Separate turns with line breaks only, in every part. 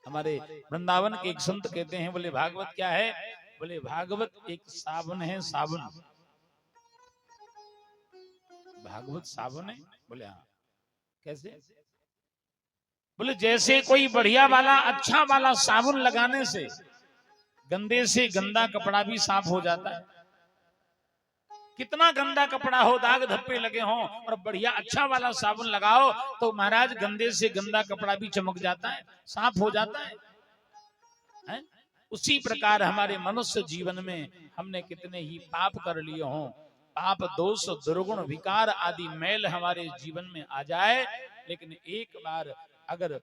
हमारे वृंदावन के एक संत कहते हैं, बोले भागवत क्या है? बोले भागवत एक साबुन है, साबुन। भागवत साबुन है? बोले हाँ। कैसे? बोले जैसे कोई बढ़िया वाला अच्छा वाला साबुन लगाने से गंदे से गंदा कपड़ा भी साफ हो जाता है। कितना गंदा कपड़ा हो, दाग धब्बे लगे हों, और बढ़िया अच्छा वाला साबुन लगाओ तो महाराज गंदे से गंदा कपड़ा भी चमक जाता है, साफ हो जाता है? उसी प्रकार हमारे मनुष्य जीवन में हमने कितने ही पाप कर लिए हों, पाप दोष दुर्गुण विकार आदि मैल हमारे जीवन में आ जाए, लेकिन एक बार अगर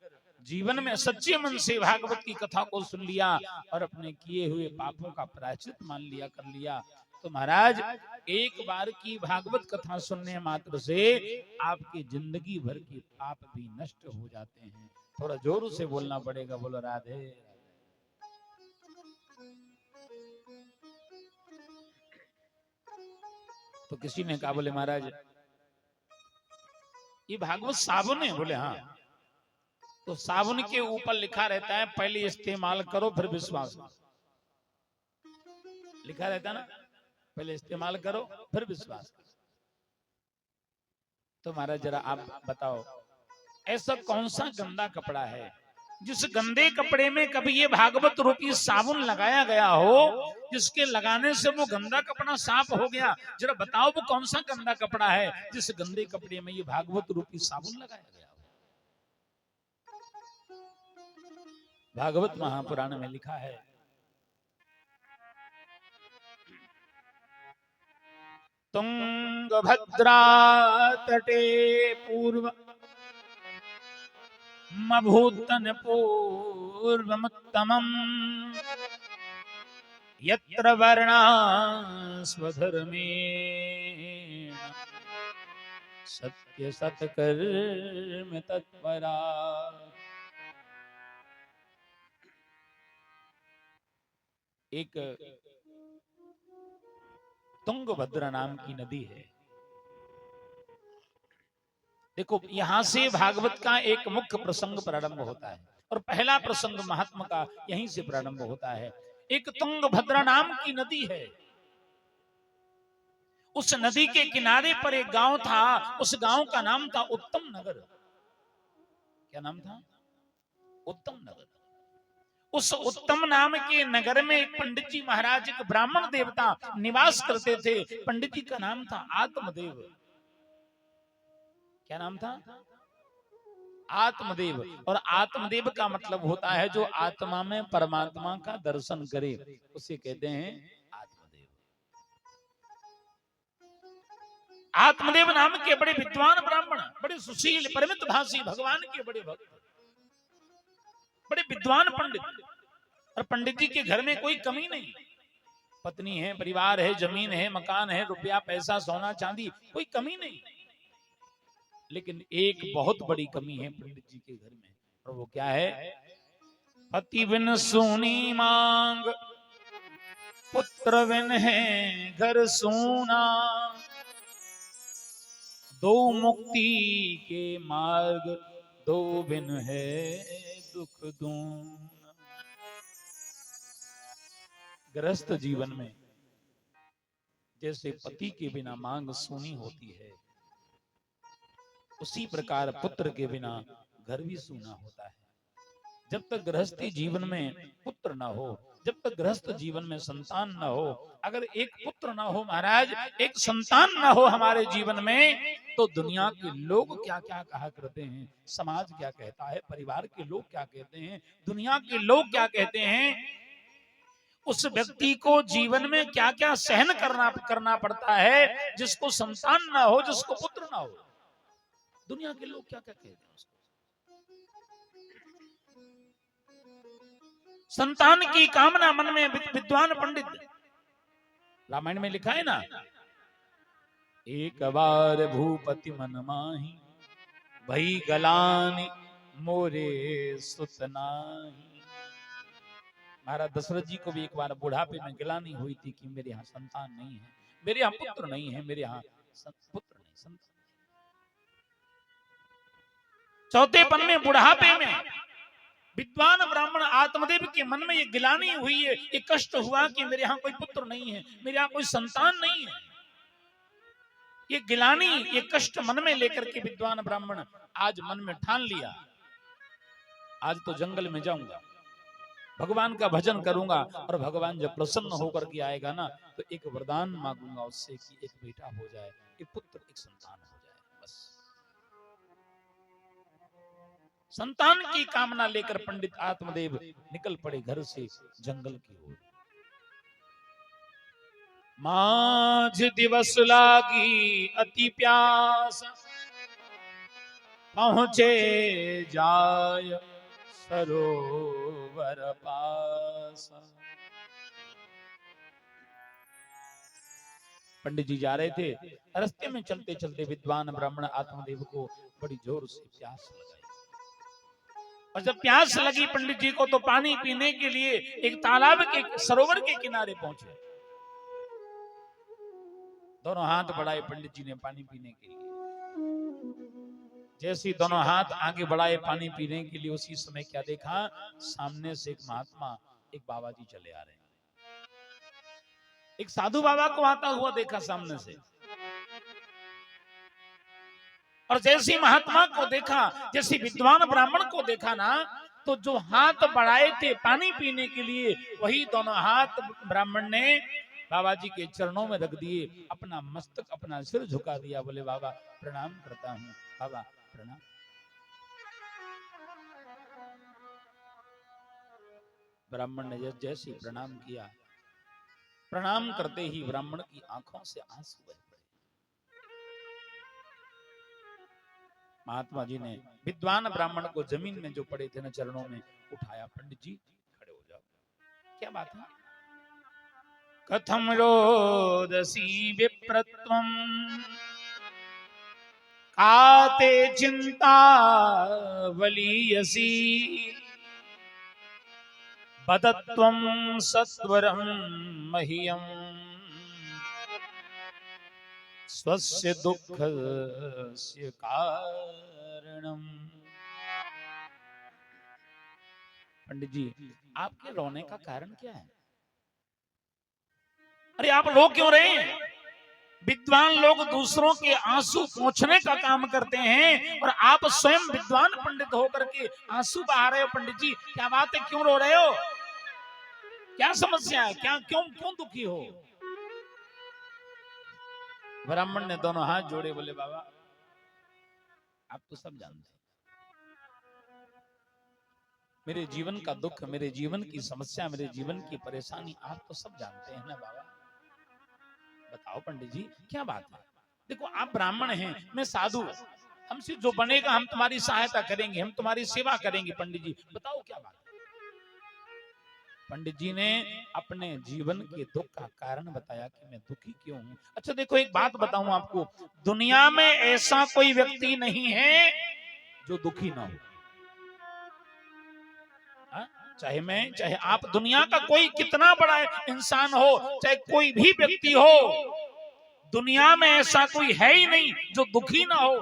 जीवन में सच्चे मन से भागवत की कथा को सुन लिया और अपने किए हुए पापों का प्रायश्चित मान लिया, कर लिया, तो महाराज एक बार की भागवत कथा सुनने मात्र से आपकी जिंदगी भर के पाप भी नष्ट हो जाते हैं। थोड़ा जोर से बोलना पड़ेगा, बोलो राधे। तो किसी ने कहा, बोले महाराज ये भागवत साबुन है? बोले हाँ। तो साबुन के ऊपर लिखा रहता है पहले इस्तेमाल करो फिर विश्वास करो, लिखा रहता है ना, पहले इस्तेमाल करो फिर विश्वास करो। तो महाराज जरा आप बताओ, ऐसा कौन सा गंदा कपड़ा है जिस गंदे कपड़े में कभी ये भागवत रूपी साबुन लगाया गया हो, जिसके लगाने से वो गंदा कपड़ा साफ हो गया? जरा बताओ वो कौन सा गंदा कपड़ा है जिस गंदे कपड़े में ये भागवत रूपी साबुन लगाया गया हो? भागवत महापुराण में लिखा है, तुंगभद्रा तटे पूर्व मभूतन पूर्वमुत्तमम् यत्र वर्णा स्वधर्मेण सत्य सत्कर्म तत्परा। एक तुंगभद्रा नाम की नदी है। देखो यहां से भागवत का एक मुख्य प्रसंग प्रारंभ होता है, और पहला प्रसंग महात्मा का यहीं से प्रारंभ होता है। एक तुंगभद्रा नाम की नदी है, उस नदी के किनारे पर एक गांव था, उस गांव का नाम था उत्तम नगर। क्या नाम था? उत्तम नगर। उस उत्तम नाम के नगर में एक पंडित जी महाराज, एक ब्राह्मण देवता निवास करते थे। पंडित जी का नाम था आत्मदेव। क्या नाम था? आत्मदेव। और आत्मदेव का मतलब होता है जो आत्मा में परमात्मा का दर्शन करे, उसे कहते हैं आत्मदेव। आत्मदेव नाम के बड़े विद्वान ब्राह्मण, बड़े सुशील परमित भाषी, भगवान के बड़े भक्त, बड़े विद्वान पंडित। और पंडित जी के घर में कोई कमी नहीं, पत्नी है, परिवार है, जमीन है, मकान है, रुपया पैसा सोना चांदी, कोई कमी नहीं। लेकिन एक बहुत बड़ी कमी है पंडित जी के घर में, और वो क्या है? पति बिन सोनी मांग, पुत्र बिन है घर सोना, दो मुक्ति के मार्ग, दो बिन है दुख दूना। गृहस्थ जीवन में जैसे पति के बिना मांग सूनी होती है, उसी प्रकार पुत्र के बिना घर भी सूना होता है। जब तक गृहस्थी जीवन में पुत्र ना हो, जब तक गृहस्थ जीवन में संतान ना हो, अगर एक पुत्र ना हो महाराज, एक संतान ना हो हमारे जीवन में, तो दुनिया के लोग क्या क्या कहा करते हैं, समाज क्या कहता है, परिवार के लोग क्या कहते हैं, दुनिया के लोग क्या कहते हैं, उस व्यक्ति को जीवन में क्या क्या सहन करना पड़ता है जिसको संतान ना हो, जिसको पुत्र ना हो। दुनिया के लोग क्या क्या कहते हैं उसको। संतान की कामना मन में विद्वान पंडित, रामायण में लिखा है ना, एक बार भूपति मन माही, भई गलानी मोरे सुत नाही। महाराज दशरथ जी को भी एक बार बुढ़ापे में गिलानी हुई थी कि मेरे यहाँ संतान नहीं है, मेरे यहाँ पुत्र नहीं है, मेरे यहाँ पुत्र नहीं, संतान। चौथेपन में, बुढ़ापे में विद्वान ब्राह्मण आत्मदेव के मन में ये गिलानी हुई है, ये कष्ट हुआ कि मेरे यहाँ कोई पुत्र नहीं है, मेरे यहाँ कोई संतान नहीं है। ये गिलानी, ये कष्ट मन में लेकर के विद्वान ब्राह्मण आज मन में ठान लिया, आज तो जंगल में जाऊंगा, भगवान का भजन करूंगा, और भगवान जब प्रसन्न होकर के आएगा ना, तो एक वरदान मांगूंगा उससे कि एक बेटा हो जाए, एक पुत्र, एक संतान हो जाए। बस संतान की कामना लेकर पंडित आत्मदेव निकल पड़े घर से जंगल की ओर। माझ दिवस लागी अति प्यास, पहुंचे जाय सरोवर पास। पंडित जी जा रहे थे, रास्ते में चलते चलते विद्वान ब्राह्मण आत्मदेव को बड़ी जोर से प्यास लगाई, और जब प्यास लगी पंडित जी को, तो पानी पीने के लिए एक तालाब के, सरोवर के किनारे पहुंचे। दोनों हाथ बढ़ाए पंडित जी ने पानी पीने के लिए। जैसे ही दोनों हाथ आगे बढ़ाए पानी पीने के लिए, उसी समय क्या देखा, सामने से एक महात्मा, एक बाबा जी चले आ रहे हैं। एक साधु बाबा को आता हुआ देखा सामने से, और जैसे महात्मा को देखा, जैसे विद्वान ब्राह्मण को देखा ना, तो जो हाथ बढ़ाए थे पानी पीने के लिए, वही दोनों हाथ ब्राह्मण ने बाबा जी के चरणों में रख दिए, अपना मस्तक, अपना सिर झुका दिया, बोले बाबा प्रणाम करता हूं, बाबा प्रणाम। ब्राह्मण ने जैसे प्रणाम किया, प्रणाम करते ही ब्राह्मण की आंखों से आंसू बह पड़े। महात्मा जी ने विद्वान ब्राह्मण को जमीन में जो पड़े थे न चरणों में उठाया, पंडित जी खड़े हो जाओ, क्या बात है? कथम रोदसी विप्रत्वम काते चिंता वलीयसी, बदत्वं सत्वरं मह्यं स्वस्य दुःखस्य कारणम। पंडित जी, आपके रोने का कारण क्या है? अरे आप रो क्यों रहे हैं? विद्वान लोग दूसरों के आंसू पोंछने का काम करते हैं, और आप स्वयं विद्वान पंडित होकर के आंसू बहा रहे हो। पंडित जी क्या बात है, क्यों रो रहे हो? क्या समस्या है? क्या क्यों दुखी हो? ब्राह्मण ने दोनों हाथ जोड़े, बोले बाबा आप तो सब जानते हैं, मेरे जीवन का दुख, मेरे जीवन की समस्या, मेरे जीवन की परेशानी आप तो सब जानते हैं ना बाबा। बताओ पंडित जी क्या बात है? देखो आप ब्राह्मण हैं, मैं साधु, हमसे जो बनेगा हम तुम्हारी सहायता करेंगे, हम तुम्हारी सेवा करेंगे। पंडित जी बताओ क्या बात है? पंडित जी ने अपने जीवन के दुख का कारण बताया कि मैं दुखी क्यों हूं। अच्छा देखो एक बात बताऊं आपको, दुनिया में ऐसा कोई व्यक्ति नहीं है जो दुखी ना हो। चाहे मैं, चाहे आप, दुनिया का कोई कितना बड़ा इंसान हो, चाहे कोई भी व्यक्ति हो, दुनिया में ऐसा कोई है ही नहीं जो दुखी ना हो।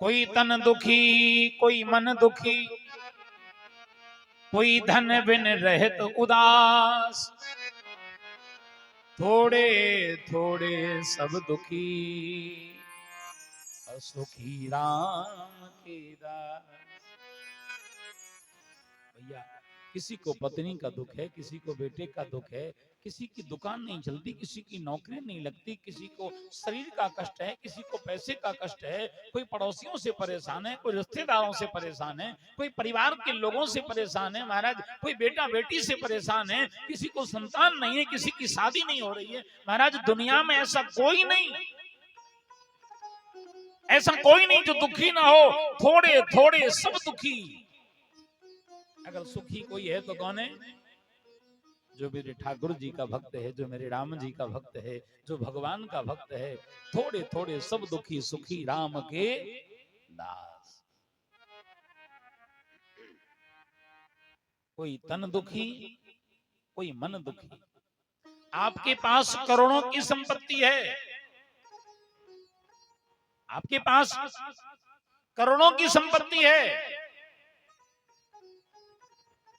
कोई तन दुखी, कोई मन दुखी, कोई धन बिन रहत उदास, थोड़े थोड़े सब दुखी, असुखी राम के दास। भैया किसी को पत्नी का दुख है, किसी को बेटे का दुख है, किसी की दुकान नहीं चलती, किसी की नौकरी नहीं लगती, किसी को शरीर का कष्ट है, किसी को पैसे का कष्ट है, कोई पड़ोसियों से परेशान है, कोई रिश्तेदारों से परेशान है, कोई परिवार के लोगों से परेशान है महाराज, कोई बेटा बेटी से परेशान है, किसी को संतान नहीं है, किसी की शादी नहीं हो रही है। महाराज दुनिया में ऐसा कोई नहीं, ऐसा कोई नहीं जो दुखी ना हो। थोड़े थोड़े सब दुखी। अगर सुखी कोई है तो कौन है? जो मेरे ठाकुर जी का भक्त है, जो मेरे राम जी का भक्त है, जो भगवान का भक्त है। थोड़े थोड़े सब दुखी, सुखी राम के दास। कोई तन दुखी, कोई मन दुखी। आपके पास करोड़ों की संपत्ति है, आपके पास करोड़ों की संपत्ति है,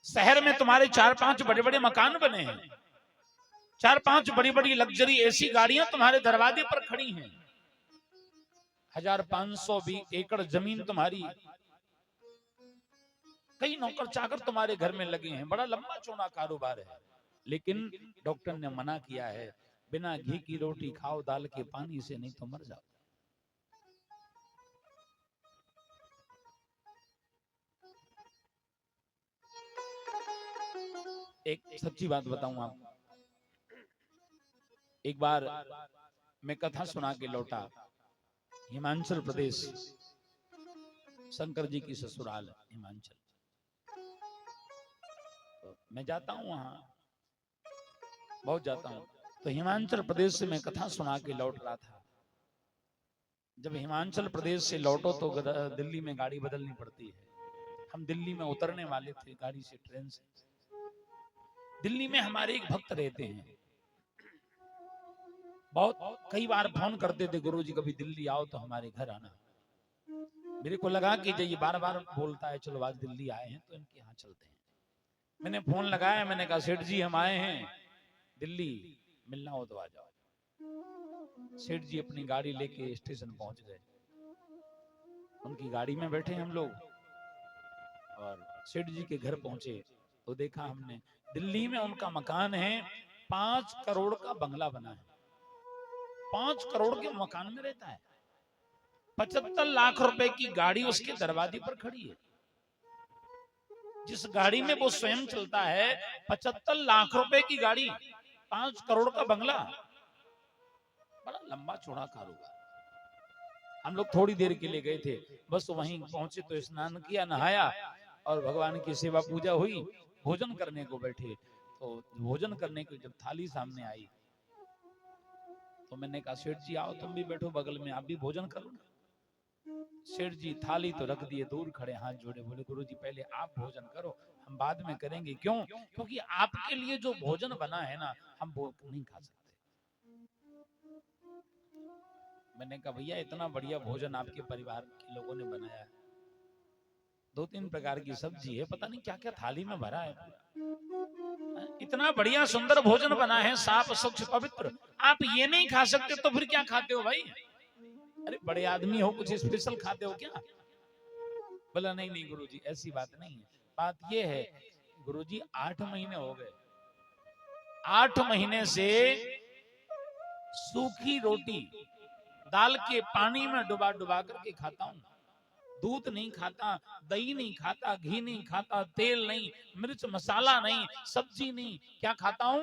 शहर में तुम्हारे 4-5 बड़े बड़े मकान बने हैं, 4-5 बड़ी बड़ी लग्जरी ऐसी गाड़ियां तुम्हारे दरवाजे पर खड़ी हैं, 1500 भी एकड़ जमीन तुम्हारी, कई नौकर चाकर तुम्हारे घर में लगे हैं, बड़ा लंबा चौड़ा कारोबार है। लेकिन डॉक्टर ने मना किया है, बिना घी की रोटी खाओ दाल के पानी से, नहीं तो मर जाओ। एक सच्ची बात बताऊं आपको, एक बार मैं कथा सुना के लौटा, हिमाचल प्रदेश, शंकर जी की ससुराल हिमाचल, तो मैं जाता हूं वहां, बहुत जाता हूं। तो हिमाचल प्रदेश से मैं कथा सुना के लौट रहा था। जब हिमाचल प्रदेश से लौटो तो दिल्ली में गाड़ी बदलनी पड़ती है। हम दिल्ली में उतरने वाले थे गाड़ी से, ट्रेन से। दिल्ली में हमारे एक भक्त रहते हैं, बहुत कई बार फोन करते थे, गुरुजी कभी दिल्ली आओ तो हमारे घर आना। मेरे को लगा कि ये बार बार बोलता है चलो आज दिल्ली आए हैं तो इनके यहाँ चलते हैं। मैंने फोन लगाया, मैंने कहा सेठ जी हम आए हैं दिल्ली, मिलना हो तो आ जाओ। सेठ जी अपनी गाड़ी लेके स्टेशन पहुंच गए, उनकी गाड़ी में बैठे हम लोग, और सेठ जी के घर पहुंचे तो देखा हमने, दिल्ली में उनका मकान है, 5 करोड़ का बंगला बना है, 5 करोड़ के मकान में रहता है, 75 लाख रुपए की गाड़ी उसके दरवाजे पर खड़ी है। जिस गाड़ी में वो स्वयं चलता है, 75 लाख रुपए की गाड़ी, 5 करोड़ का बंगला, बड़ा लंबा चौड़ा कारोबार। हम लोग थोड़ी देर के लिए गए थे, बस वहीं पहुंचे तो स्नान किया, नहाया और भगवान की सेवा पूजा हुई, भोजन करने को बैठे। तो भोजन करने की जब थाली सामने आई तो मैंने कहा सेठ जी आओ तुम भी बैठो बगल में, आप भी भोजन करो ना। सेठ जी थाली तो रख दिए, दूर खड़े हाथ जोड़े, बोले गुरुजी पहले आप भोजन करो, हम बाद में करेंगे। क्यों? क्योंकि आपके लिए जो भोजन बना है ना, हम वो नहीं खा सकते। मैंने कहा भैया इतना बढ़िया भोजन आपके परिवार के लोगों ने बनाया है, 2-3 प्रकार की सब्जी है, पता नहीं क्या क्या थाली में भरा है, इतना बढ़िया सुंदर भोजन बना है, साफ स्वच्छ पवित्र, आप ये नहीं खा सकते तो फिर क्या खाते हो भाई? अरे बड़े आदमी हो, कुछ स्पेशल खाते हो क्या? बोला नहीं नहीं गुरुजी ऐसी बात नहीं है, बात ये है गुरुजी 8 महीने हो गए, 8 महीने से सूखी रोटी दाल के पानी में डुबा डुबा करके खाता हूं, दूध नहीं खाता, दही नहीं खाता, घी नहीं खाता, तेल नहीं, मिर्च मसाला नहीं, सब्जी नहीं, क्या खाता हूं?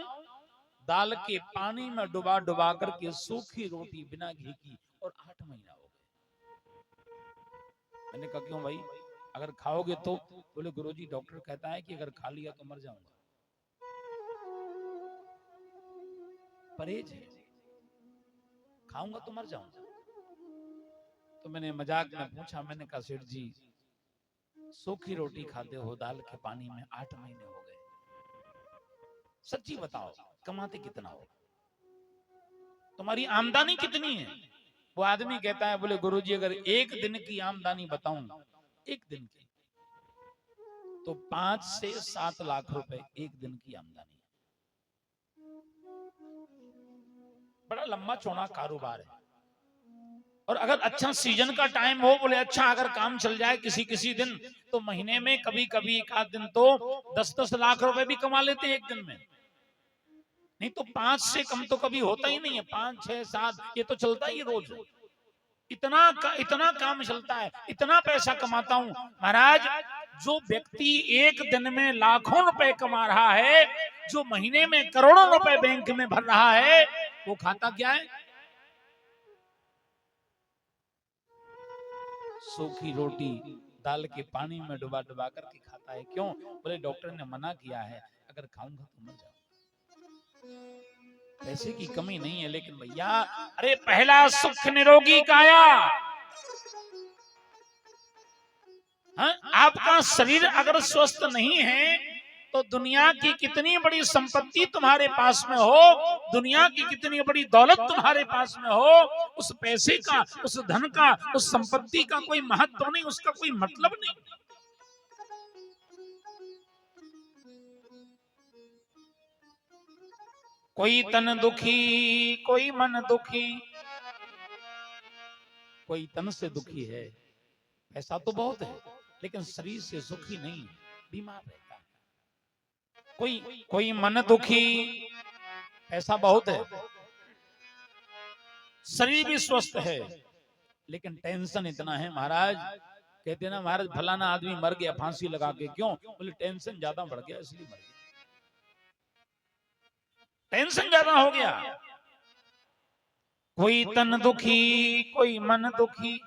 दाल के पानी में डुबा डुबा करके सूखी रोटी बिना घी की, और 8 महीना हो गए। मैंने कहा क्यों भाई, अगर खाओगे तो? बोले गुरुजी डॉक्टर कहता है कि अगर खा लिया तो मर जाऊंगा, परहेज है, खाऊंगा तो मर जाऊंगा। तो मैंने मजाक में पूछा, मैंने कहा सेठ जी सूखी रोटी खाते हो दाल के पानी में, 8 महीने हो गए, सच्ची बताओ कमाते कितना हो, तुम्हारी आमदनी कितनी है? वो आदमी कहता है, बोले गुरुजी अगर एक दिन की आमदनी बताऊं, एक दिन की, तो 5 से 7 लाख रुपए एक दिन की आमदनी है। बड़ा लंबा चौड़ा कारोबार है। और अगर अच्छा सीजन का टाइम हो, बोले अच्छा अगर काम चल जाए किसी किसी दिन, तो महीने में कभी कभी एक आध दिन तो 10-10 लाख रुपए भी कमा लेते हैं एक दिन में। नहीं तो 5 से कम तो कभी होता ही नहीं है, 5, 6, 7 ये तो चलता ही रोज। इतना काम चलता है, इतना पैसा कमाता हूं महाराज। जो व्यक्ति एक दिन में लाखों रुपए कमा रहा है, जो महीने में करोड़ों रुपए बैंक में भर रहा है, वो खाता क्या है? सूखी रोटी दाल के पानी में डुबा डुबा करके खाता है। क्यों? बोले डॉक्टर ने मना किया है, अगर खाऊंगा तो मर जाऊंगा। पैसे की कमी नहीं है, लेकिन भैया अरे पहला सुख निरोगी काया। हाँ? आपका शरीर अगर स्वस्थ नहीं है तो दुनिया की कितनी बड़ी संपत्ति तुम्हारे पास में हो, दुनिया की कितनी बड़ी दौलत तुम्हारे पास में हो, उस पैसे का, उस धन का, उस संपत्ति का कोई महत्व नहीं, उसका कोई मतलब नहीं। कोई तन दुखी कोई मन दुखी, कोई तन से दुखी है, ऐसा तो बहुत है, लेकिन शरीर से सुखी नहीं है, बीमार रहता है। कोई मन दुखी, ऐसा बहुत है, शरीर भी स्वस्थ है, लेकिन टेंशन इतना है महाराज। कहते ना महाराज फलाना आदमी मर गया फांसी लगा के, क्यों? बोले टेंशन ज्यादा बढ़ गया इसलिए मर गया, टेंशन ज्यादा हो गया। कोई तन दुखी कोई मन दुखी,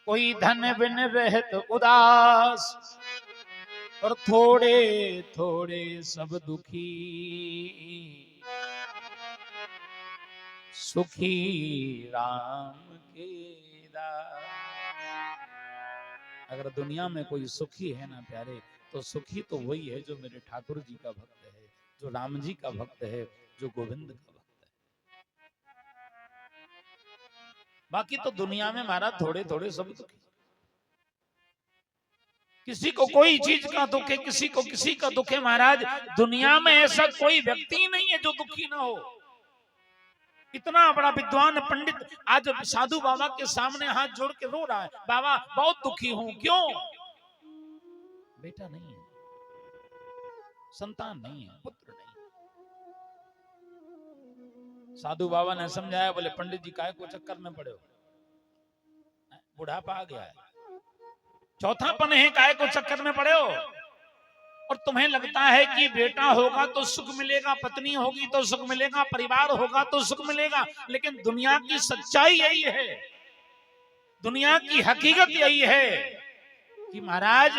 कोई धन बिन रहत उदास, और थोड़े थोड़े सब दुखी, सुखी राम के दास। अगर दुनिया में कोई सुखी है ना प्यारे, तो सुखी तो वही है जो मेरे ठाकुर जी का भक्त है, जो राम जी का भक्त है, जो गोविंद का भक्त है। बाकी तो दुनिया में महाराज थोड़े थोड़े सब दुखी, किसी को कोई चीज का दुख है, किसी को किसी का दुख है महाराज। दुनिया में ऐसा कोई व्यक्ति नहीं है जो दुखी ना हो। इतना बड़ा विद्वान पंडित आज साधु बाबा के सामने हाथ जोड़ के रो रहा है, बाबा बहुत दुखी हूं, क्यों? बेटा नहीं है, संतान नहीं है, पुत्र नहीं। साधु बाबा ने समझाया, बोले पंडित जी काहे को चक्कर में पड़े हो, बुढ़ापा आ गया है, चौथापन है, काहे को चक्कर में पड़े हो? और तुम्हें लगता है कि बेटा होगा तो सुख मिलेगा, पत्नी होगी तो सुख मिलेगा, परिवार होगा तो सुख मिलेगा, लेकिन दुनिया की सच्चाई यही है, दुनिया की हकीकत यही है कि महाराज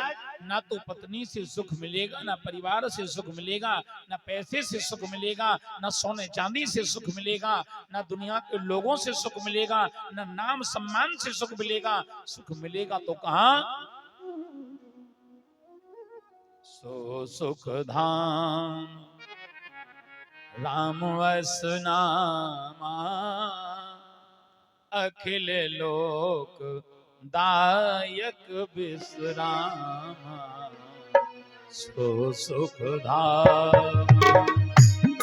ना तो पत्नी से सुख मिलेगा, ना परिवार से सुख मिलेगा, ना पैसे से सुख मिलेगा, ना सोने चांदी से सुख मिलेगा, ना दुनिया के लोगों से सुख मिलेगा, ना नाम सम्मान से सुख मिलेगा। सुख मिलेगा तो कहां? सो सुख धाम राम वस नामा, अखिल लोक दायक विश्रामा। सो सुख धाम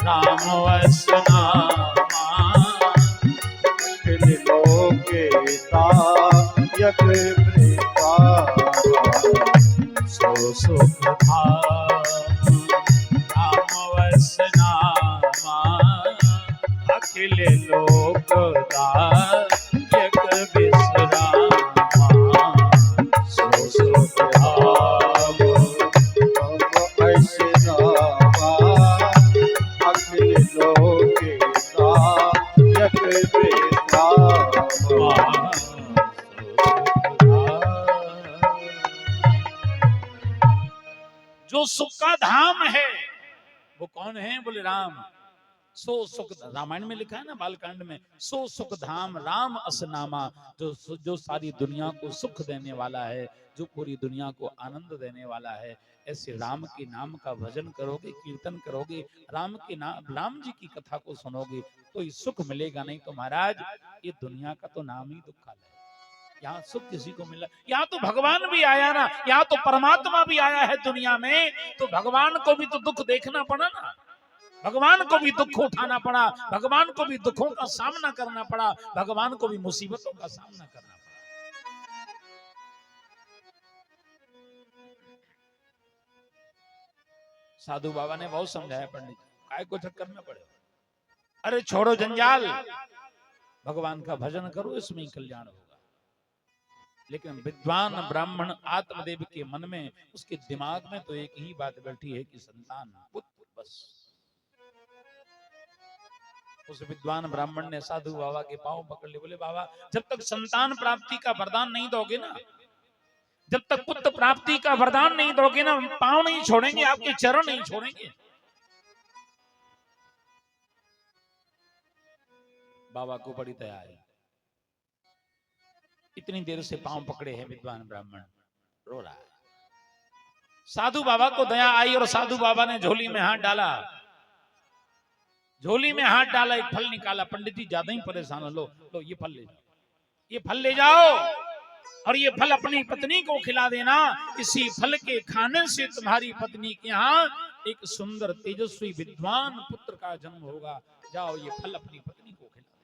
राम वस नामा,
अखिल लोक दायक विश्रामा।
सो सुख धाम राम वस नामा, अखिल लोक दायक विश्रामा। सो सुख धाम
राम वस नामा, अखिल लोक दायक विश्रामा।
जो सुख का धाम है वो कौन है? बोले राम। सो सुख, रामायण में लिखा है ना बालकांड में, सो सुख धाम राम असनामा, जो सारी दुनिया को सुख देने वाला है, जो पूरी दुनिया को आनंद देने वाला है। ऐसे राम के नाम का भजन करोगे, कीर्तन करोगे, राम के नाम, राम जी की कथा को सुनोगे, तो ये सुख मिलेगा नहीं तो महाराज ये दुनिया का तो नाम ही दुखालय है। यहाँ सुख किसी को मिला? यहाँ तो भगवान भी आया ना, यहाँ तो परमात्मा भी आया है दुनिया में, तो भगवान को भी तो दुख देखना पड़ा ना, भगवान को भी दुख उठाना पड़ा, भगवान को भी दुखों का सामना करना पड़ा, भगवान को भी मुसीबतों का सामना करना पड़ा। साधु बाबा ने बहुत समझाया, पंडित काय को चक्कर में पड़े, अरे छोड़ो जंजाल, भगवान का भजन करो, इसमें ही कल्याण होगा। लेकिन विद्वान ब्राह्मण आत्मदेव के मन में, उसके दिमाग में तो एक ही बात बैठी है कि संतान, पुत्र, बस। उस विद्वान ब्राह्मण ने साधु बाबा के पांव पकड़ लिए, बोले बाबा जब तक संतान प्राप्ति का वरदान नहीं दोगे ना, जब तक पुत्र प्राप्ति का वरदान नहीं दोगे ना, पांव नहीं छोड़ेंगे, आपके चरण नहीं छोड़ेंगे। बाबा को बड़ी दया आई, इतनी देर से पांव पकड़े हैं विद्वान ब्राह्मण, रो रहा है। साधु बाबा को दया आई और साधु बाबा ने झोली में हाथ डाला, झोली में हाथ डाला, एक फल निकाला। पंडित जी ज्यादा ही परेशान, लो लो ये फल ले जाओ, ये फल ले जाओ, और ये फल अपनी पत्नी को खिला देना, इसी फल के खाने से तुम्हारी पत्नी के यहाँ एक सुंदर तेजस्वी विद्वान पुत्र का जन्म होगा, जाओ ये फल अपनी पत्नी को खिला दे।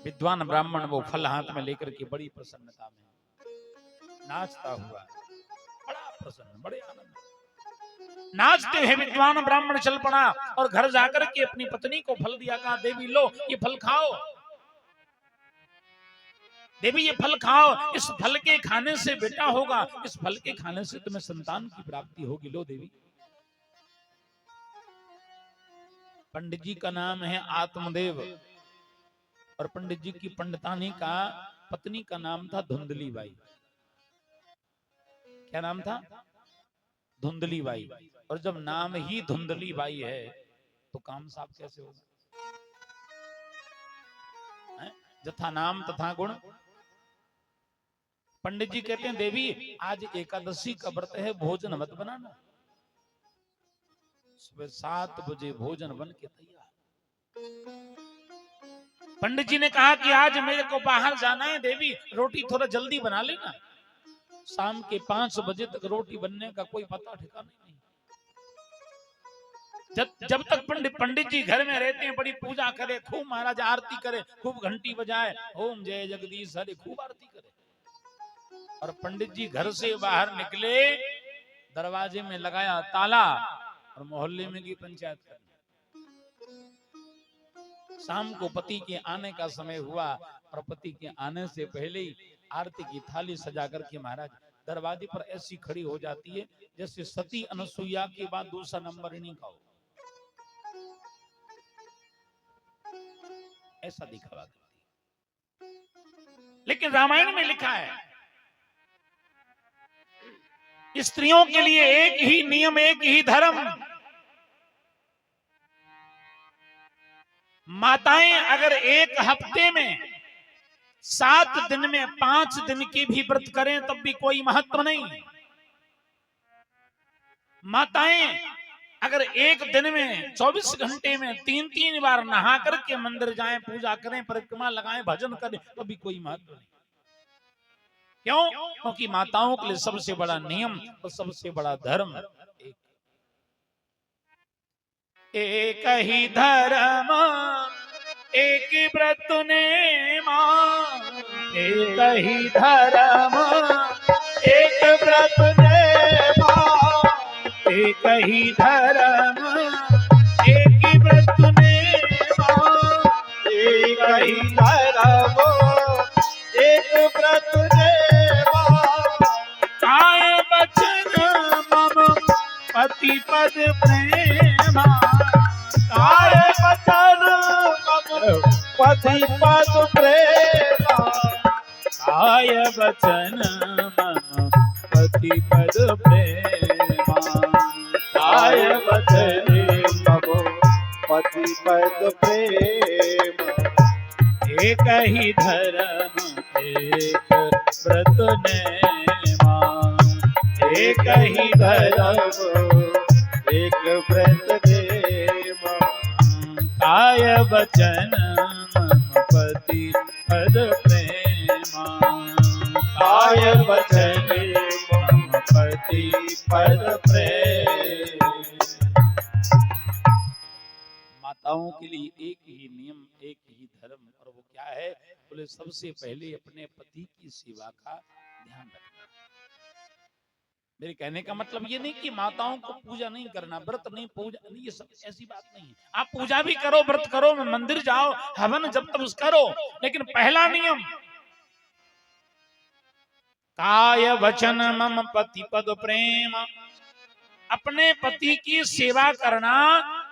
विद्वान ब्राह्मण वो फल हाथ में लेकर के बड़ी प्रसन्नता में नाचता हुआ, बड़ा प्रसन्न, बड़े आनंद नाचते हुए विद्वान ब्राह्मण चल पड़ा और घर जाकर के अपनी पत्नी को फल दिया, कहा देवी लो ये फल खाओ, देवी ये फल खाओ, इस फल के खाने से बेटा होगा, इस फल के खाने से तुम्हें संतान की प्राप्ति होगी, लो देवी। पंडित जी का नाम है आत्मदेव और पंडित जी की पंडितानी का पत्नी का नाम था धुंधली बाई। क्या नाम था? धुंधली बाई। और जब नाम ही धुंधली बाई है तो काम साफ कैसे होगा? जथा नाम तथा गुण। पंडित जी कहते हैं देवी आज एकादशी का व्रत है, भोजन मत बनाना, सुबह 7 बजे भोजन बन के तैयार। पंडित जी ने कहा कि आज मेरे को बाहर जाना है देवी, रोटी थोड़ा जल्दी बना लेना, शाम के 5 बजे तक रोटी बनने का कोई पता ठिकाना नहीं। जब तक पंडित जी घर में रहते हैं, बड़ी पूजा करे, खूब महाराज आरती करे, खूब घंटी बजाए, ओम जय जगदीश हरे, खूब आरती करे। और पंडित जी घर से बाहर निकले, दरवाजे में लगाया ताला और मोहल्ले में की पंचायत करने। शाम को पति के आने का समय हुआ और पति के आने से पहले ही आरती की थाली सजा करके महाराज दरवाजे पर ऐसी खड़ी हो जाती है जैसे सती अनसुईया के बाद दूसरा नंबर इन्हीं का हो, ऐसा दिखावा करती है। लेकिन रामायण में लिखा है स्त्रियों के लिए एक ही नियम, एक ही धर्म। माताएं अगर एक हफ्ते में 7 दिन में 5 दिन की भी व्रत करें तब भी कोई महत्व नहीं। माताएं अगर एक दिन में 24 घंटे में 3-3 बार नहा करके मंदिर जाएं, पूजा करें, परिक्रमा लगाएं, भजन करें तब भी कोई महत्व नहीं। क्यों? क्योंकि माताओं के लिए सबसे बड़ा नियम और सबसे बड़ा धर्म एक ही धर्म एक व्रत ने मां, एक ही धर्म एक व्रत ने मां, एक ही धर्म एक व्रत ने मां,
एक ही धर्म एक व्रत ने मां,
काय बचन मम पति पद प्रेमा,
काय बचन मम पति पद प्रेमा,
काय बचन मम पति पद प्रेमा,
काय बचन मम पति पद प्रेमा,
एक ही धर्म एक व्रत ने मां,
एक ही धर्म एक व्रत ने मां,
काय बचन मम पति पद प्रेमा,
काय बचन
मम पति पद प्रेम। माताओं के लिए एक ही नियम, एक ही धर्म, और वो क्या है? बोले सबसे पहले अपने पति की सेवा का ध्यान रखना। मेरे कहने का मतलब ये नहीं कि माताओं को पूजा नहीं करना, व्रत नहीं, पूजा नहीं, ये सब ऐसी बात नहीं है। आप पूजा भी करो, व्रत करो, मंदिर जाओ, हवन जब तक करो, लेकिन पहला नियम काय वचन मम पति पद प्रेम, अपने पति की सेवा करना,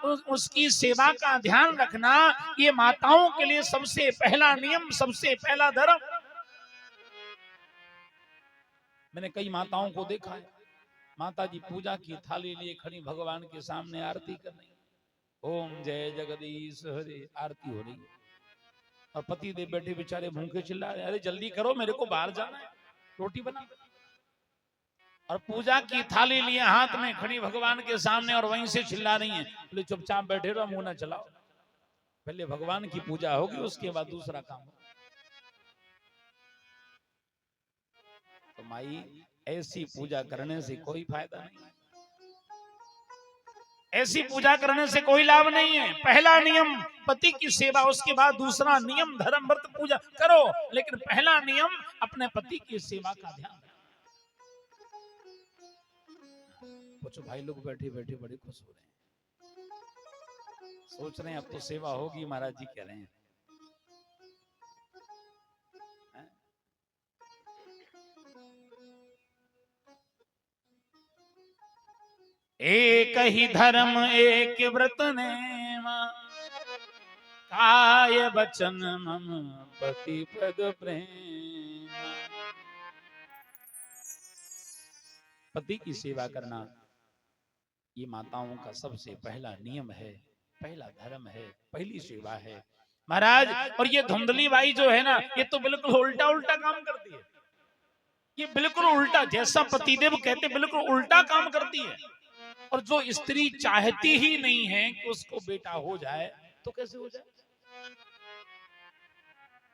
उसकी सेवा का ध्यान रखना, ये माताओं के लिए सबसे पहला नियम, सबसे पहला धर्म। मैंने कई माताओं को देखा है, माता जी पूजा की थाली लिए खड़ी भगवान के सामने आरती कर रही, ओम जय जगदीश हरे, आरती हो रही, और पति देव बैठे बेचारे भूखे चिल्ला रहे, अरे जल्दी करो मेरे को बाहर जाना है, रोटी बना। और पूजा की थाली लिए हाथ में खड़ी भगवान के सामने और वहीं से चिल्ला रही हैं, बोले चुपचाप बैठे रहो, मुंह ना चलाओ, पहले भगवान की पूजा होगी उसके बाद दूसरा काम होगा। तो माई ऐसी पूजा करने से कोई फायदा नहीं, ऐसी पूजा करने से कोई लाभ नहीं है। पहला नियम पति की सेवा, उसके बाद दूसरा नियम धर्म व्रत पूजा करो, लेकिन पहला नियम अपने पति की सेवा का ध्यान रखो। कुछ भाई लोग बैठे बैठे बड़े खुश हो रहे हैं, सोच रहे हैं अब तो सेवा होगी, महाराज जी कह रहे हैं। एक ही धर्म एक व्रत नेम, काय वचन मम पति पद प्रेम। पति की सेवा करना ये माताओं का सबसे पहला नियम है, पहला धर्म है, पहली सेवा है महाराज। और ये धुंधली बाई जो है ना, ये तो बिल्कुल उल्टा उल्टा काम करती है। ये बिल्कुल उल्टा, जैसा पतिदेव कहते बिल्कुल उल्टा काम करती है। और जो स्त्री चाहती ही नहीं है कि उसको बेटा हो जाए, तो कैसे हो जाए?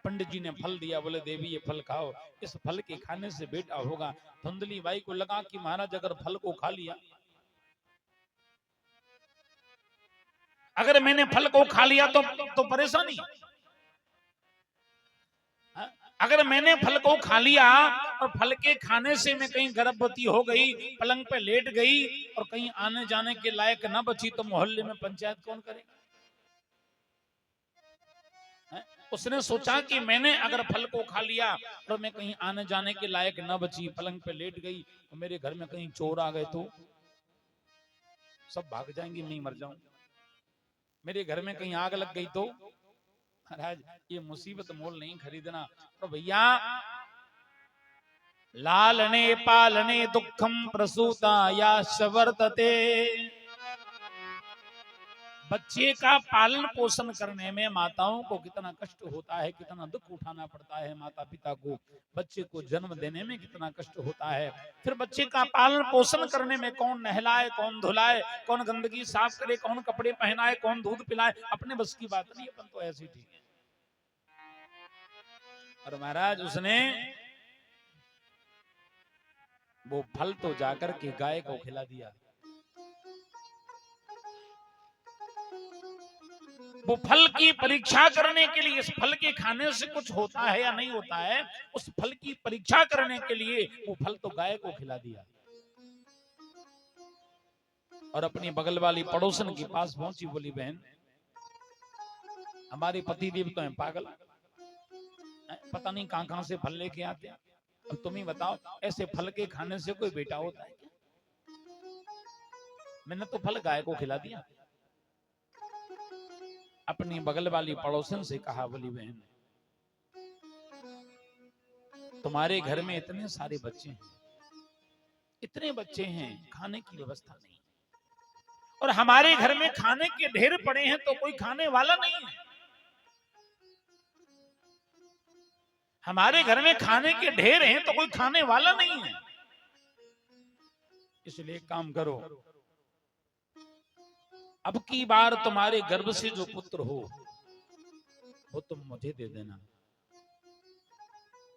पंडित जी ने फल दिया, बोले देवी ये फल खाओ, इस फल के खाने से बेटा होगा। धुंधली बाई को लगा कि महाराज अगर फल को खा लिया, अगर मैंने फल को खा लिया तो परेशानी। अगर मैंने फल को खा लिया और फल के खाने से मैं कहीं गर्भवती हो गई, पलंग पे लेट गई और कहीं आने जाने के लायक न बची, तो मोहल्ले में पंचायत कौन करेगा? उसने सोचा कि मैंने अगर फल को खा लिया और मैं कहीं आने जाने के लायक न बची, पलंग पे लेट गई, तो मेरे घर में कहीं चोर आ गए तो सब भाग जाएंगे, मैं मर जाऊं। मेरे घर में कहीं आग लग गई तो महाराज ये मुसीबत मोल नहीं खरीदना। तो भैया लालने पालने दुखम प्रसूता या वर्तते, बच्चे का पालन पोषण करने में माताओं को कितना कष्ट होता है, कितना दुख उठाना पड़ता है माता पिता को। बच्चे को जन्म देने में कितना कष्ट होता है, फिर बच्चे का पालन पोषण करने में कौन नहलाए, कौन धुलाए, कौन गंदगी साफ करे, कौन कपड़े पहनाए, कौन दूध पिलाए, अपने बस की बात नहीं, अपन तो ऐसी ठीक है। और महाराज उसने वो फल तो जाकर के गाय को खिला दिया। वो फल की परीक्षा करने के लिए, इस फल के खाने से कुछ होता है या नहीं होता है, उस फल की परीक्षा करने के लिए वो फल तो गाय को खिला दिया। और अपनी बगल वाली पड़ोसन के पास पहुंची, बोली बहन हमारे पति देव तो हैं पागल, पता नहीं कहां कहां से फल लेके आते हैं, अब तुम ही बताओ ऐसे फल के खाने से कोई बेटा होता है क्या? मैंने तो फल गाय को खिला दिया। अपनी बगल वाली पड़ोसन से कहा, बोली बहन तुम्हारे घर में इतने सारे बच्चे हैं, इतने बच्चे हैं, खाने की व्यवस्था नहीं, और हमारे घर में खाने के ढेर पड़े हैं तो कोई खाने वाला नहीं है। हमारे घर में खाने के ढेर हैं तो कोई खाने वाला नहीं है, इसलिए एक काम करो, अब की बार तुम्हारे गर्भ से जो पुत्र हो वो तुम मुझे दे देना,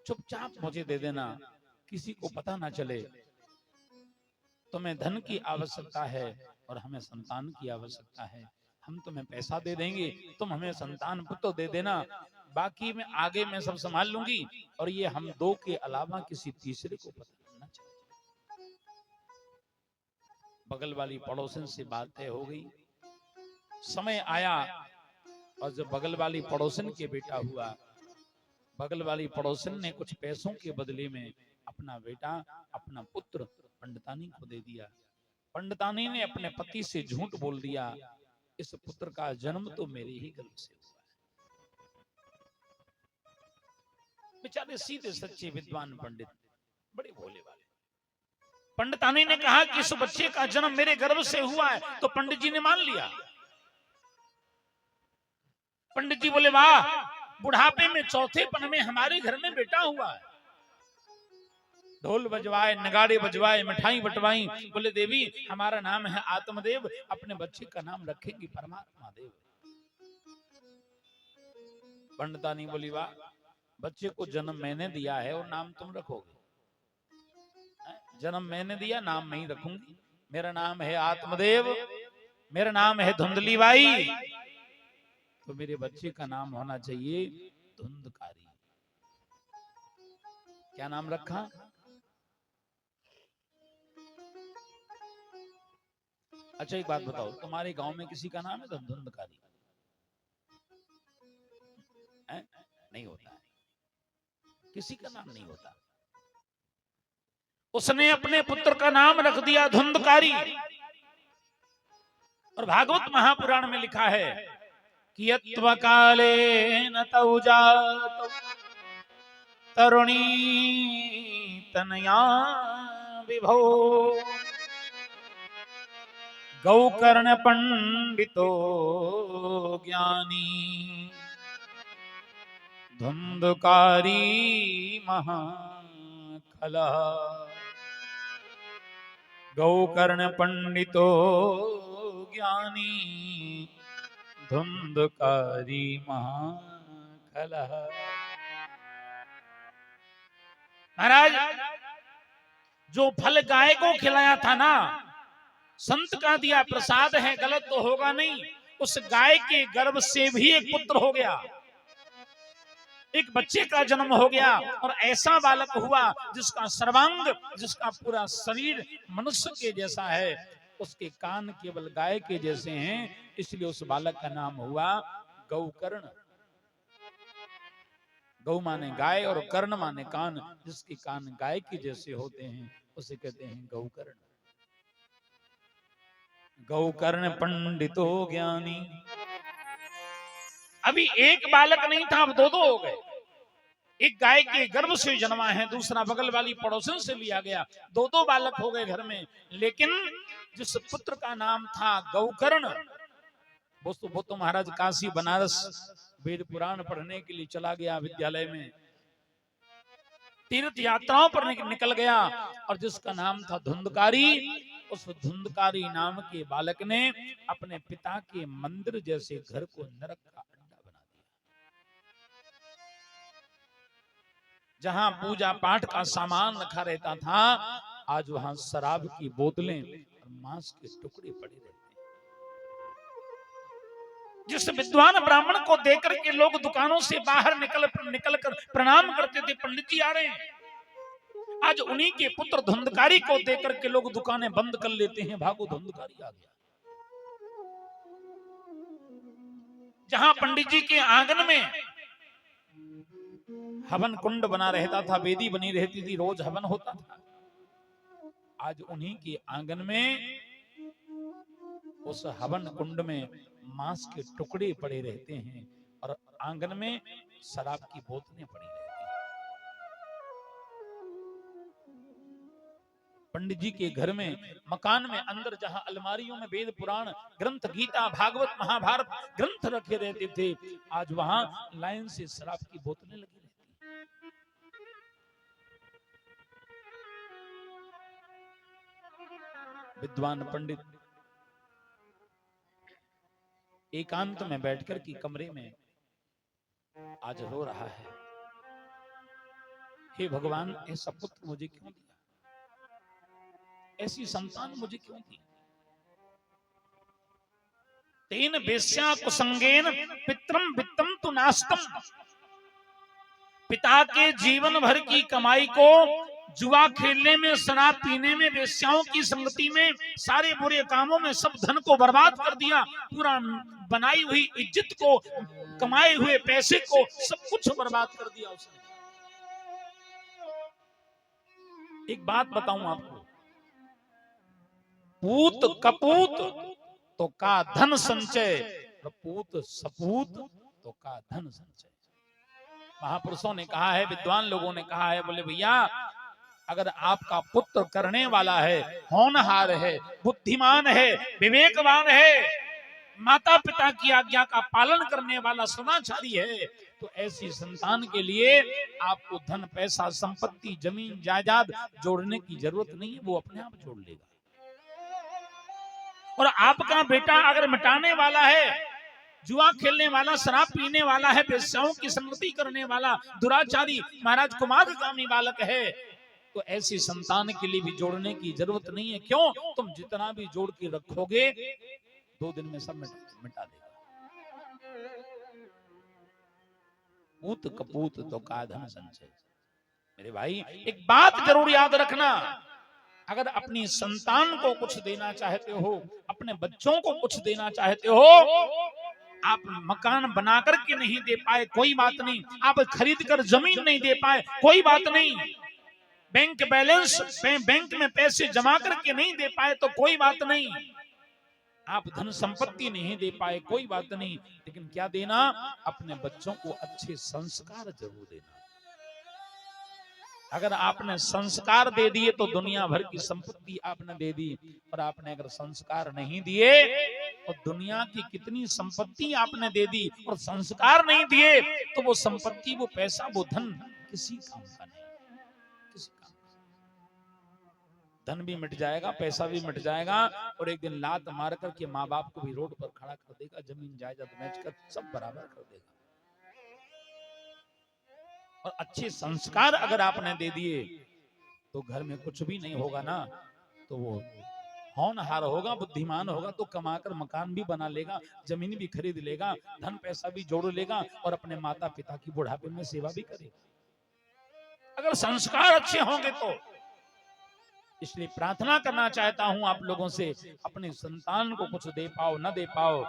चुपचाप मुझे दे देना, किसी को पता ना चले। तुम्हें धन की आवश्यकता है और हमें संतान की आवश्यकता है, हम तुम्हें पैसा दे देंगे, तुम हमें संतान पुत्र दे देना, बाकी में आगे मैं सब संभाल लूंगी, और ये हम दो के अलावा किसी तीसरे को पता ना चले। बगल वाली पड़ोसन से बात तय हो गई। समय आया और जब बगल वाली पड़ोसन के बेटा हुआ, बगल वाली पड़ोसन ने कुछ पैसों के बदले में अपना बेटा, अपना पुत्र पंडितानी को दे दिया। पंडितानी ने अपने पति से झूठ बोल दिया, इस पुत्र का जन्म तो मेरे ही गर्भ से हुआ है। बेचारे सीधे सच्चे विद्वान पंडित, बड़े भोले वाले। पंडितानी ने कहा कि इस बच्चे का जन्म मेरे गर्भ से हुआ है, तो पंडित जी ने मान लिया। पंडित जी बोले वाह, बुढ़ापे में चौथेपन में हमारे घर में बेटा हुआ है। ढोल बजवाए, नगाड़े बजवाए, मिठाई बटवाई, बोले देवी हमारा नाम है आत्मदेव, अपने बच्चे का नाम रखेंगे परमात्मा देव। पंडितानी बोली वाह, बच्चे को जन्म मैंने दिया है और नाम तुम रखोगे। जन्म मैंने दिया, नाम मैं ही रखूंगी। मेरा नाम है आत्मदेव, मेरा नाम है धुंधली बाई, तो मेरे बच्चे का नाम होना चाहिए धुंधकारी। क्या नाम रखा? अच्छा एक बात बताओ, तुम्हारे गांव में किसी का नाम है धुंधकारी? नहीं होता है, किसी का नाम नहीं होता। उसने अपने पुत्र का नाम रख दिया धुंधकारी। और भागवत महापुराण में लिखा है कि यत्व काले न तौ जात तरुणी तनया विभो गौकर्ण पंडितो ज्ञानी धुंधकारी महाखला। गौकर्ण पंडितो ज्ञानी धुंधकारी महाखला। महाराज, जो फल गाय को खिलाया था ना, संत का दिया प्रसाद है, गलत तो होगा नहीं। उस गाय के गर्भ से भी एक पुत्र हो गया, एक बच्चे का जन्म हो गया। और ऐसा बालक हुआ जिसका सर्वांग, जिसका पूरा शरीर मनुष्य के जैसा है, उसके कान केवल गाय के जैसे हैं, इसलिए उस बालक का नाम हुआ गौकर्ण। गौ माने गाय और कर्ण माने कान, जिसके कान गाय के जैसे होते हैं उसे कहते हैं गौकर्ण। गौकर्ण पंडितो ज्ञानी। अभी एक बालक नहीं था, अब दो दो हो गए। एक गाय के गर्भ से जन्मा है, दूसरा बगल वाली पड़ोसन से लिया गया, दो दो बालक हो गए घर में। लेकिन जिस पुत्र का नाम था गौकर्ण, वो तो महाराज काशी बनारस वेद पुराण पढ़ने के लिए चला गया, विद्यालय में तीर्थ यात्राओं पर निकल गया। और जिसका नाम था धुंधकारी, उस धुंधकारी नाम के बालक ने अपने पिता के मंदिर जैसे घर को नरक का अड्डा बना दिया। जहां पूजा पाठ का सामान रखा रहता था, आज वहां शराब की बोतलें और मांस के टुकड़े पड़े रहते हैं। जिस विद्वान ब्राह्मण को देकर के लोग दुकानों से बाहर निकल कर प्रणाम करते थे, पंडित जी आ रहे हैं, आज उन्हीं के पुत्र धुंधकारी को देकर के लोग दुकानें बंद कर लेते हैं। भागो, धुंधकारी आ गया। जहां पंडित जी के आंगन में हवन कुंड बना रहता था, वेदी बनी रहती थी, रोज हवन होता था, आज उन्हीं के आंगन में उस हवन कुंड में मांस के टुकड़े पड़े रहते हैं और आंगन में शराब की बोतलें पड़ी रहती हैं। पंडित जी के घर में, मकान में अंदर जहां अलमारियों में वेद पुराण ग्रंथ, गीता, भागवत, महाभारत ग्रंथ रखे रहते थे, आज वहां लाइन से शराब की बोतलें लगी रहती। विद्वान पंडित एकांत में बैठकर के कमरे में आज रो रहा है, हे भगवान, ऐसा पुत्र मुझे क्यों दिया, ऐसी संतान मुझे क्यों दी। तेन वेश्या कुसंगेन पित्रम वित्तम तु नास्तम। पिता के जीवन भर की कमाई को जुआ खेलने में, शराब पीने में, वेश्याओं की संगति में, सारे बुरे कामों में सब धन को बर्बाद कर दिया। पूरा बनाई हुई इज्जत को, कमाए हुए पैसे को, सब कुछ बर्बाद कर दिया उसने। एक बात बताऊं आपको, पूत कपूत तो का धन संचय, और पूत सपूत तो का धन संचय। महापुरुषों ने कहा है, विद्वान लोगों ने कहा है, बोले भैया, अगर आपका पुत्र करने वाला है, होनहार है, बुद्धिमान है, विवेकवान है, माता पिता की आज्ञा का पालन करने वाला सदाचारी है, तो ऐसी संतान के लिए आपको धन, पैसा, संपत्ति, जमीन, जायदाद जोड़ने की जरूरत नहीं है, वो अपने आप जोड़ लेगा। और आपका बेटा अगर मिटाने वाला है, जुआ खेलने वाला, शराब पीने वाला है, वेश्याओं की संगति करने वाला, दुराचारी, महाराज कुमारगामी बालक है, तो ऐसी संतान के लिए भी जोड़ने की जरूरत नहीं है। क्यों? तुम जितना भी जोड़ के रखोगे 2 दिन में सब मिटा देगा। पूत कपूत तो का धन संचय। मेरे भाई एक बात जरूर याद रखना, अगर अपनी संतान को कुछ देना चाहते हो, अपने बच्चों को कुछ देना चाहते हो, आप मकान बना करके नहीं दे पाए कोई बात नहीं, आप खरीद कर जमीन नहीं दे पाए कोई बात नहीं, बैंक बैलेंस बैंक में पैसे जमा करके नहीं दे पाए तो कोई बात नहीं, आप धन संपत्ति नहीं दे पाए कोई बात नहीं, लेकिन क्या देना? अपने बच्चों को अच्छे संस्कार जरूर देना। अगर आपने संस्कार दे दिए तो दुनिया भर की संपत्ति आपने दे दी, और आपने अगर संस्कार नहीं दिए तो दुनिया की कितनी संपत्ति आपने दे दी और संस्कार नहीं दिए तो वो संपत्ति, वो पैसा, वो धन किसी काम का नहीं, किसी काम का। धन भी मिट जाएगा, पैसा भी मिट जाएगा, और एक दिन लात मार करके माँ बाप को भी रोड पर खड़ा कर देगा, जमीन जायदाद बेच कर सब बराबर कर देगा। और अच्छे संस्कार अगर आपने दे दिए तो घर में कुछ भी नहीं होगा ना, तो वो होनहार होगा, बुद्धिमान होगा तो कमाकर मकान भी बना लेगा, जमीन भी खरीद लेगा, धन पैसा भी जोड़ लेगा, और अपने माता पिता की बुढ़ापे में सेवा भी करेगा, अगर संस्कार अच्छे होंगे तो। इसलिए प्रार्थना करना चाहता हूं आप लोगों से, अपने संतान को कुछ दे पाओ न दे पाओ,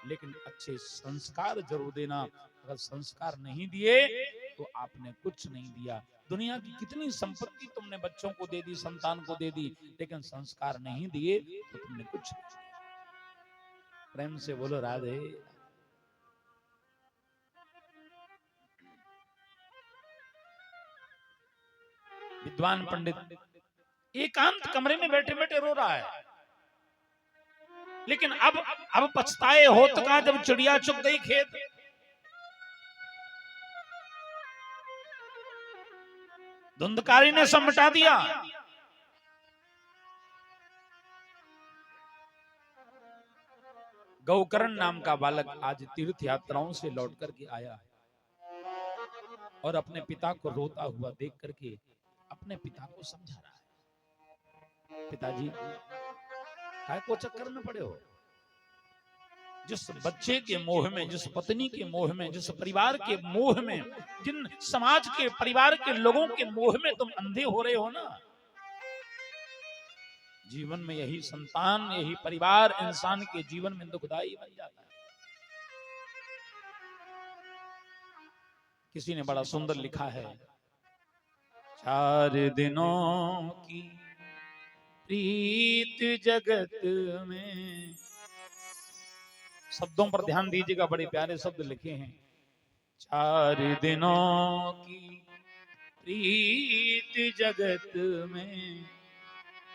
लेकिन अच्छे संस्कार जरूर देना। अगर संस्कार नहीं दिए तो आपने कुछ नहीं दिया। दुनिया की कितनी संपत्ति तुमने बच्चों को दे दी, संतान को दे दी, लेकिन संस्कार नहीं दिए तो तुमने कुछ नहीं दिया। प्रेम से बोलो राधे। विद्वान पंडित एकांत कमरे में बैठे बैठे रो रहा है, लेकिन अब पछताए होत का जब चिड़िया चुग गई खेत। धुंधकारी ने सब मिटा दिया। गौकर्ण नाम का बालक आज तीर्थ यात्राओं से लौट करके आया और अपने पिता को रोता हुआ देख करके अपने पिता को समझा रहा है, पिताजी काय को चक्कर में पड़े हो? जिस बच्चे के मोह में, जिस पत्नी के मोह में, जिस परिवार के मोह में, जिन समाज के परिवार के लोगों के मोह में तुम अंधे हो रहे हो ना, जीवन में यही संतान, यही परिवार इंसान के जीवन में दुखदाई बन जाता है। किसी ने बड़ा सुंदर लिखा है, 4 दिनों की प्रीत जगत में। शब्दों पर ध्यान दीजिएगा, बड़े प्यारे शब्द लिखे हैं। 4 दिनों की प्रीत जगत में,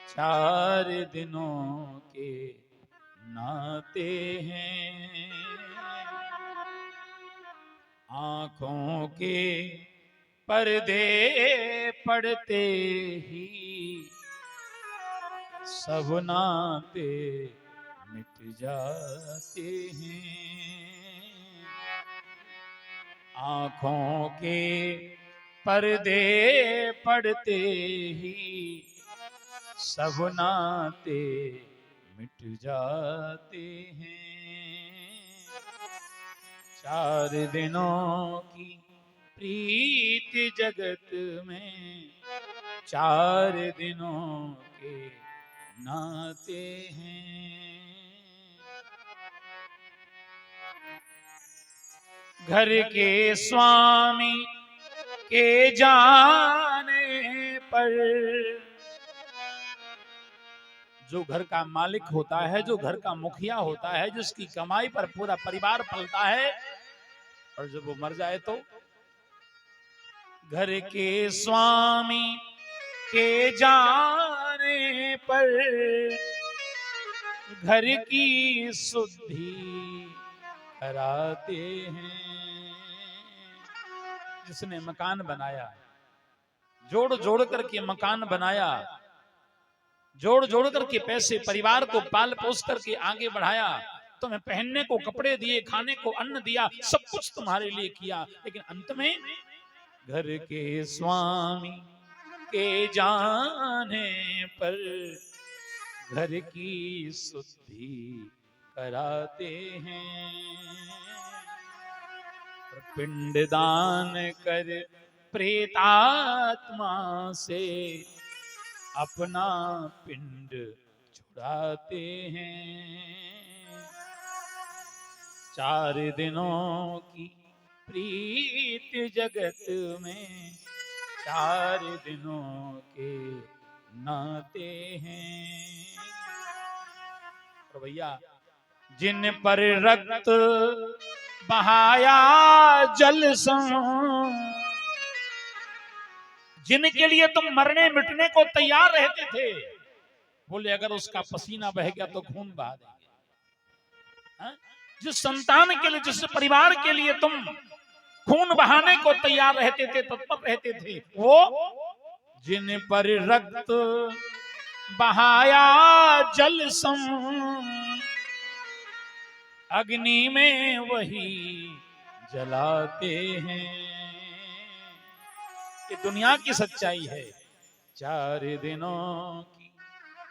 4 दिनों के नाते हैं, आंखों के पर्दे पड़ते ही सब नाते मिट जाते हैं, आंखों के पर्दे पड़ते ही सब नाते मिट जाते हैं। 4 दिनों की प्रीत जगत में, 4 दिनों के नाते हैं। घर के स्वामी के जाने पर, जो घर का मालिक होता है, जो घर का मुखिया होता है, जिसकी कमाई पर पूरा परिवार पलता है, और जब वो मर जाए तो घर के स्वामी के जाने पर घर की शुद्धि कराते हैं। जिसने मकान बनाया, जोड़ जोड़ करके मकान बनाया, जोड़ जोड़ करके पैसे परिवार को पाल पोस करके आगे बढ़ाया, तुम्हें पहनने को कपड़े दिए, खाने को अन्न दिया, सब कुछ तुम्हारे लिए किया, लेकिन अंत में घर के स्वामी के जाने पर घर की शुद्धि कराते हैं, और पिंडदान कर प्रेतात्मा से अपना पिंड छुड़ाते हैं। 4 दिनों की प्रीत जगत में 4 दिनों के नाते हैं। और भैया जिन पर रक्त बहाया जल सम, जिनके लिए तुम मरने मिटने को तैयार रहते थे, बोले अगर उसका पसीना बह गया तो खून बहा देंगे। हाँ? जिस संतान के लिए, जिस परिवार के लिए तुम खून बहाने को तैयार रहते थे, तत्पर रहते थे, वो जिन पर रक्त बहाया जल सम, अग्नि में वही जलाते हैं। ये दुनिया की सच्चाई है। 4 दिनों की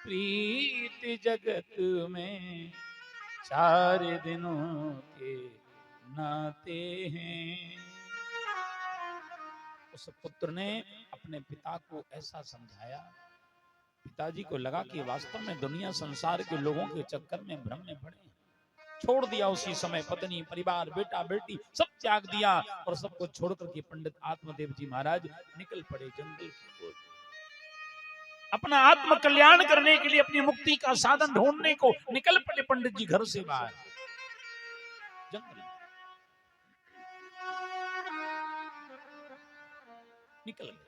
प्रीत जगत में 4 दिनों के नाते हैं। उस पुत्र ने अपने पिता को ऐसा समझाया। पिताजी को लगा कि वास्तव में दुनिया संसार के लोगों के चक्कर में भ्रम में पड़े। छोड़ दिया उसी समय पत्नी, परिवार, बेटा बेटी सब त्याग दिया, और सबको छोड़कर के पंडित आत्मदेव जी महाराज निकल पड़े जंगल की ओर। अपना आत्म कल्याण करने के लिए, अपनी मुक्ति का साधन ढूंढने को निकल पड़े पंडित जी घर से बाहर जंगल निकल गए।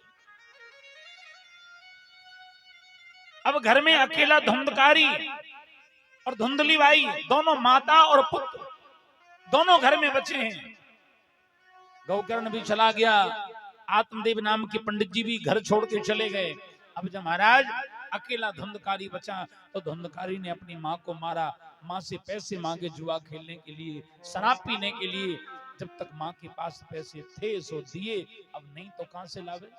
अब घर में अकेला धुंधकारी और धुंधली बाई, दोनों माता और पुत्र दोनों घर में बचे हैं। गौकर्ण भी चला गया, आत्मदेव नाम के पंडित जी भी घर छोड़ के चले गए। अब जब महाराज अकेला धुंधकारी बचा, तो धुंधकारी ने अपनी माँ को मारा, माँ से पैसे मांगे जुआ खेलने के लिए, शराब पीने के लिए। जब तक माँ के पास पैसे थे सो दिए, अब नहीं तो कहां से लावे,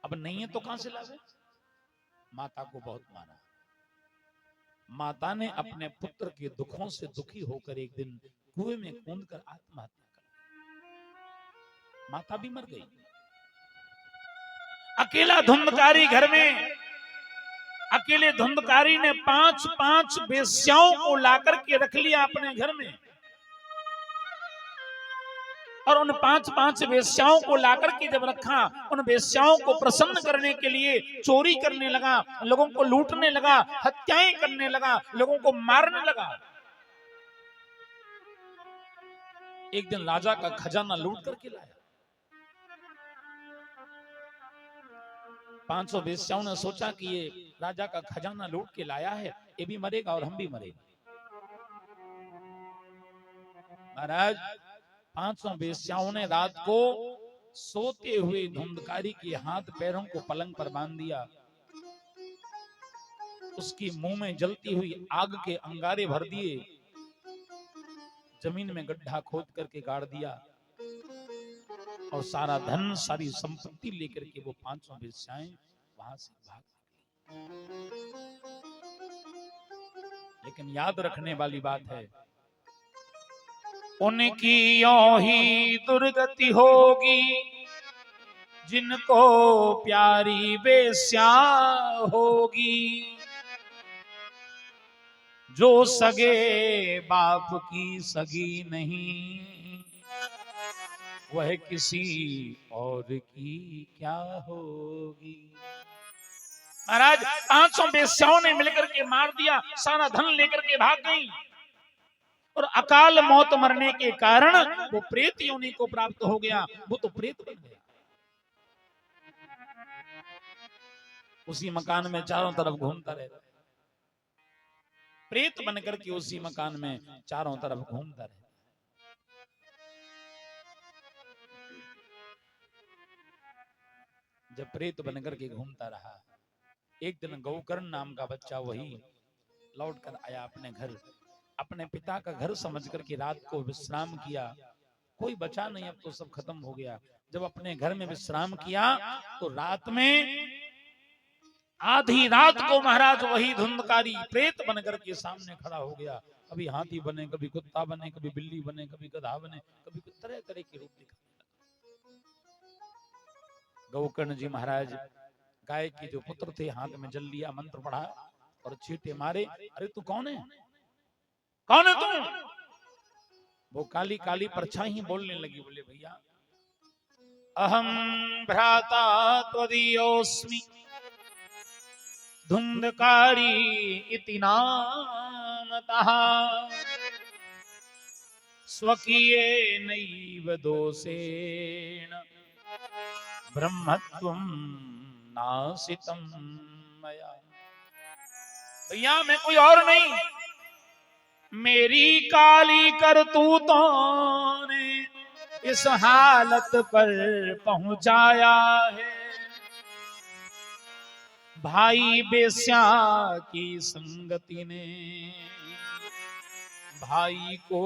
अब नहीं है तो कहां से लावे। माता को बहुत मारा। माता ने अपने पुत्र के दुखों से दुखी होकर एक दिन कुएं में कूदकर आत्महत्या कर दी। माता भी मर गई। अकेला धुंधकारी घर में, अकेले धुंधकारी ने 5 वेश्याओं को लाकर के रख लिया अपने घर में, और उन 5 वेश्याओं को लाकर के जब रखा, उन वेश्याओं को प्रसन्न करने के लिए चोरी करने लगा, लोगों को लूटने लगा, हत्याएं करने लगा, लोगों को मारने लगा। एक दिन राजा का खजाना लूट करके लाया। 500 वेश्याओं ने सोचा कि ये राजा का खजाना लूट के लाया है, ये भी मरेगा और हम भी मरेंगे। महाराज 500 वेश्याओं ने रात को सोते हुए धुंधकारी के हाथ पैरों को पलंग पर बांध दिया, उसकी मुंह में जलती हुई आग के अंगारे भर दिए, जमीन में गड्ढा खोद करके गाड़ दिया, और सारा धन सारी संपत्ति लेकर के वो 500 वेश्याएं वहां से भाग गई। लेकिन याद रखने वाली बात है, उनकी यों ही दुर्गति होगी जिनको प्यारी वेश्या होगी, जो सगे बाप की सगी नहीं, वह किसी और की क्या होगी। महाराज 500 वेश्याओं ने मिलकर के मार दिया, सारा धन लेकर के भाग गई, और अकाल मौत मरने के कारण वो प्रेत योनि को प्राप्त हो गया, वो तो प्रेत बन गया। उसी मकान में चारों तरफ घूमता रहता, प्रेत बनकर के उसी मकान में चारों तरफ घूमता रहता। जब प्रेत बनकर के घूमता रहा, एक दिन गौकर्ण नाम का बच्चा वही लौट कर आया अपने घर, अपने पिता का घर समझ करके रात को विश्राम किया। कोई बचा नहीं, अब तो सब खत्म हो गया। जब अपने घर में विश्राम किया तो रात में, आधी रात को महाराज वही धुंधकारी प्रेत बनकर के सामने खड़ा हो गया। कभी हाथी बने, कभी कुत्ता बने, कभी बिल्ली बने, कभी गधा बने, कभी तरह तरह के रूप दिखाने लगा। गौकर्ण जी महाराज गाय के जो पुत्र थे, हाथ में जल लिया, मंत्र पढ़ा और छींटे मारे। अरे तू कौन है, कौन है तू? वो काली काली परछाई बोलने लगी। बोले भैया अहम भ्राता त्वदीयोस्मि धुंधकारी इति नामतः स्वकीयेनैव दोषेण ब्रह्मत्वं नासितं मया। भैया मैं कोई और नहीं, मेरी काली करतूतों ने इस हालत पर पहुंचाया है। भाई बेस्या की संगति ने भाई को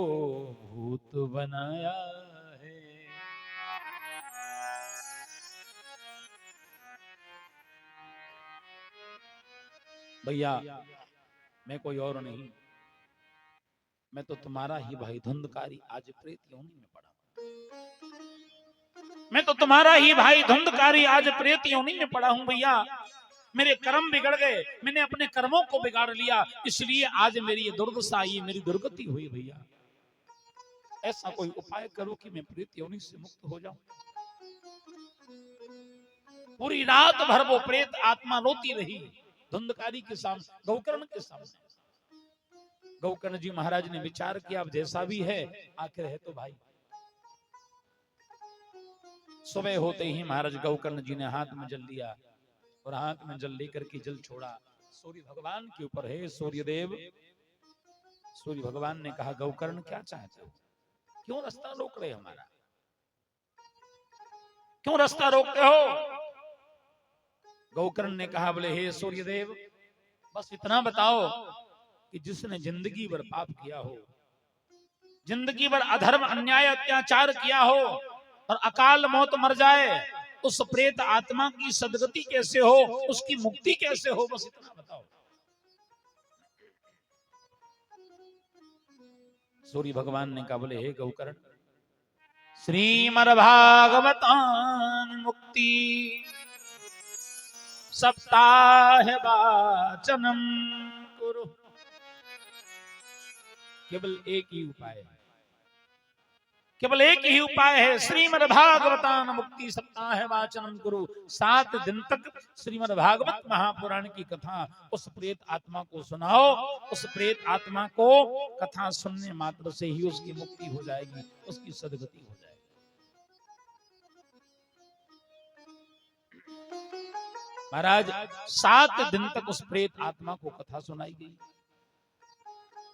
भूत बनाया है। भैया मैं कोई और नहीं, मैं तो तुम्हारा ही भाई धुंधकारी आज प्रेत योनि में पड़ा। मैं तो तुम्हारा ही भाई धुंधकारी आज प्रेत योनि में पड़ा हूं। भैया मेरे कर्म बिगड़ गए, मैंने अपने कर्मों को बिगाड़ लिया, इसलिए आज मेरी ये दुर्दशा आई, मेरी दुर्गति हुई। भैया ऐसा कोई उपाय करो कि मैं प्रेत योनि से मुक्त हो जाऊं। पूरी रात भर वो प्रेत आत्मा रोती रही धुंधकारी के सामने, गौकर्ण के सामने। गौकर्ण जी महाराज ने विचार किया, अब जैसा भी है आखिर है तो भाई। सुबह होते ही महाराज गौकर्ण जी ने हाथ में जल लिया और हाथ में जल लेकर के जल छोड़ा सूर्य भगवान के ऊपर। है सूर्यदेव, सूर्य भगवान ने कहा गौकर्ण क्या चाहते हो, क्यों रास्ता रोक रहे हमारा, क्यों रास्ता रोकते हो? गौकर्ण ने कहा बोले हे सूर्यदेव बस इतना बताओ कि जिसने जिंदगी भर पाप किया हो, जिंदगी भर अधर्म अन्याय अत्याचार किया हो और अकाल मौत मर जाए, उस प्रेत आत्मा की सदगति कैसे हो, उसकी मुक्ति कैसे हो, बस इतना बताओ। सूर्य भगवान ने कहा बोले हे गौकर्ण श्रीमद्भागवतान मुक्ति सप्ताह वाचनम कुरु। केवल एक ही उपाय है, केवल एक ही उपाय है, श्रीमद्भागवतान मुक्ति सप्ताह वाचनम कुरु। 7 दिन तक श्रीमद्भागवत महापुराण की कथा उस प्रेत आत्मा को सुनाओ। उस प्रेत आत्मा को कथा सुनने मात्र से ही उसकी मुक्ति हो जाएगी, उसकी सदगति हो जाएगी। महाराज 7 दिन तक उस प्रेत आत्मा को कथा सुनाई गई।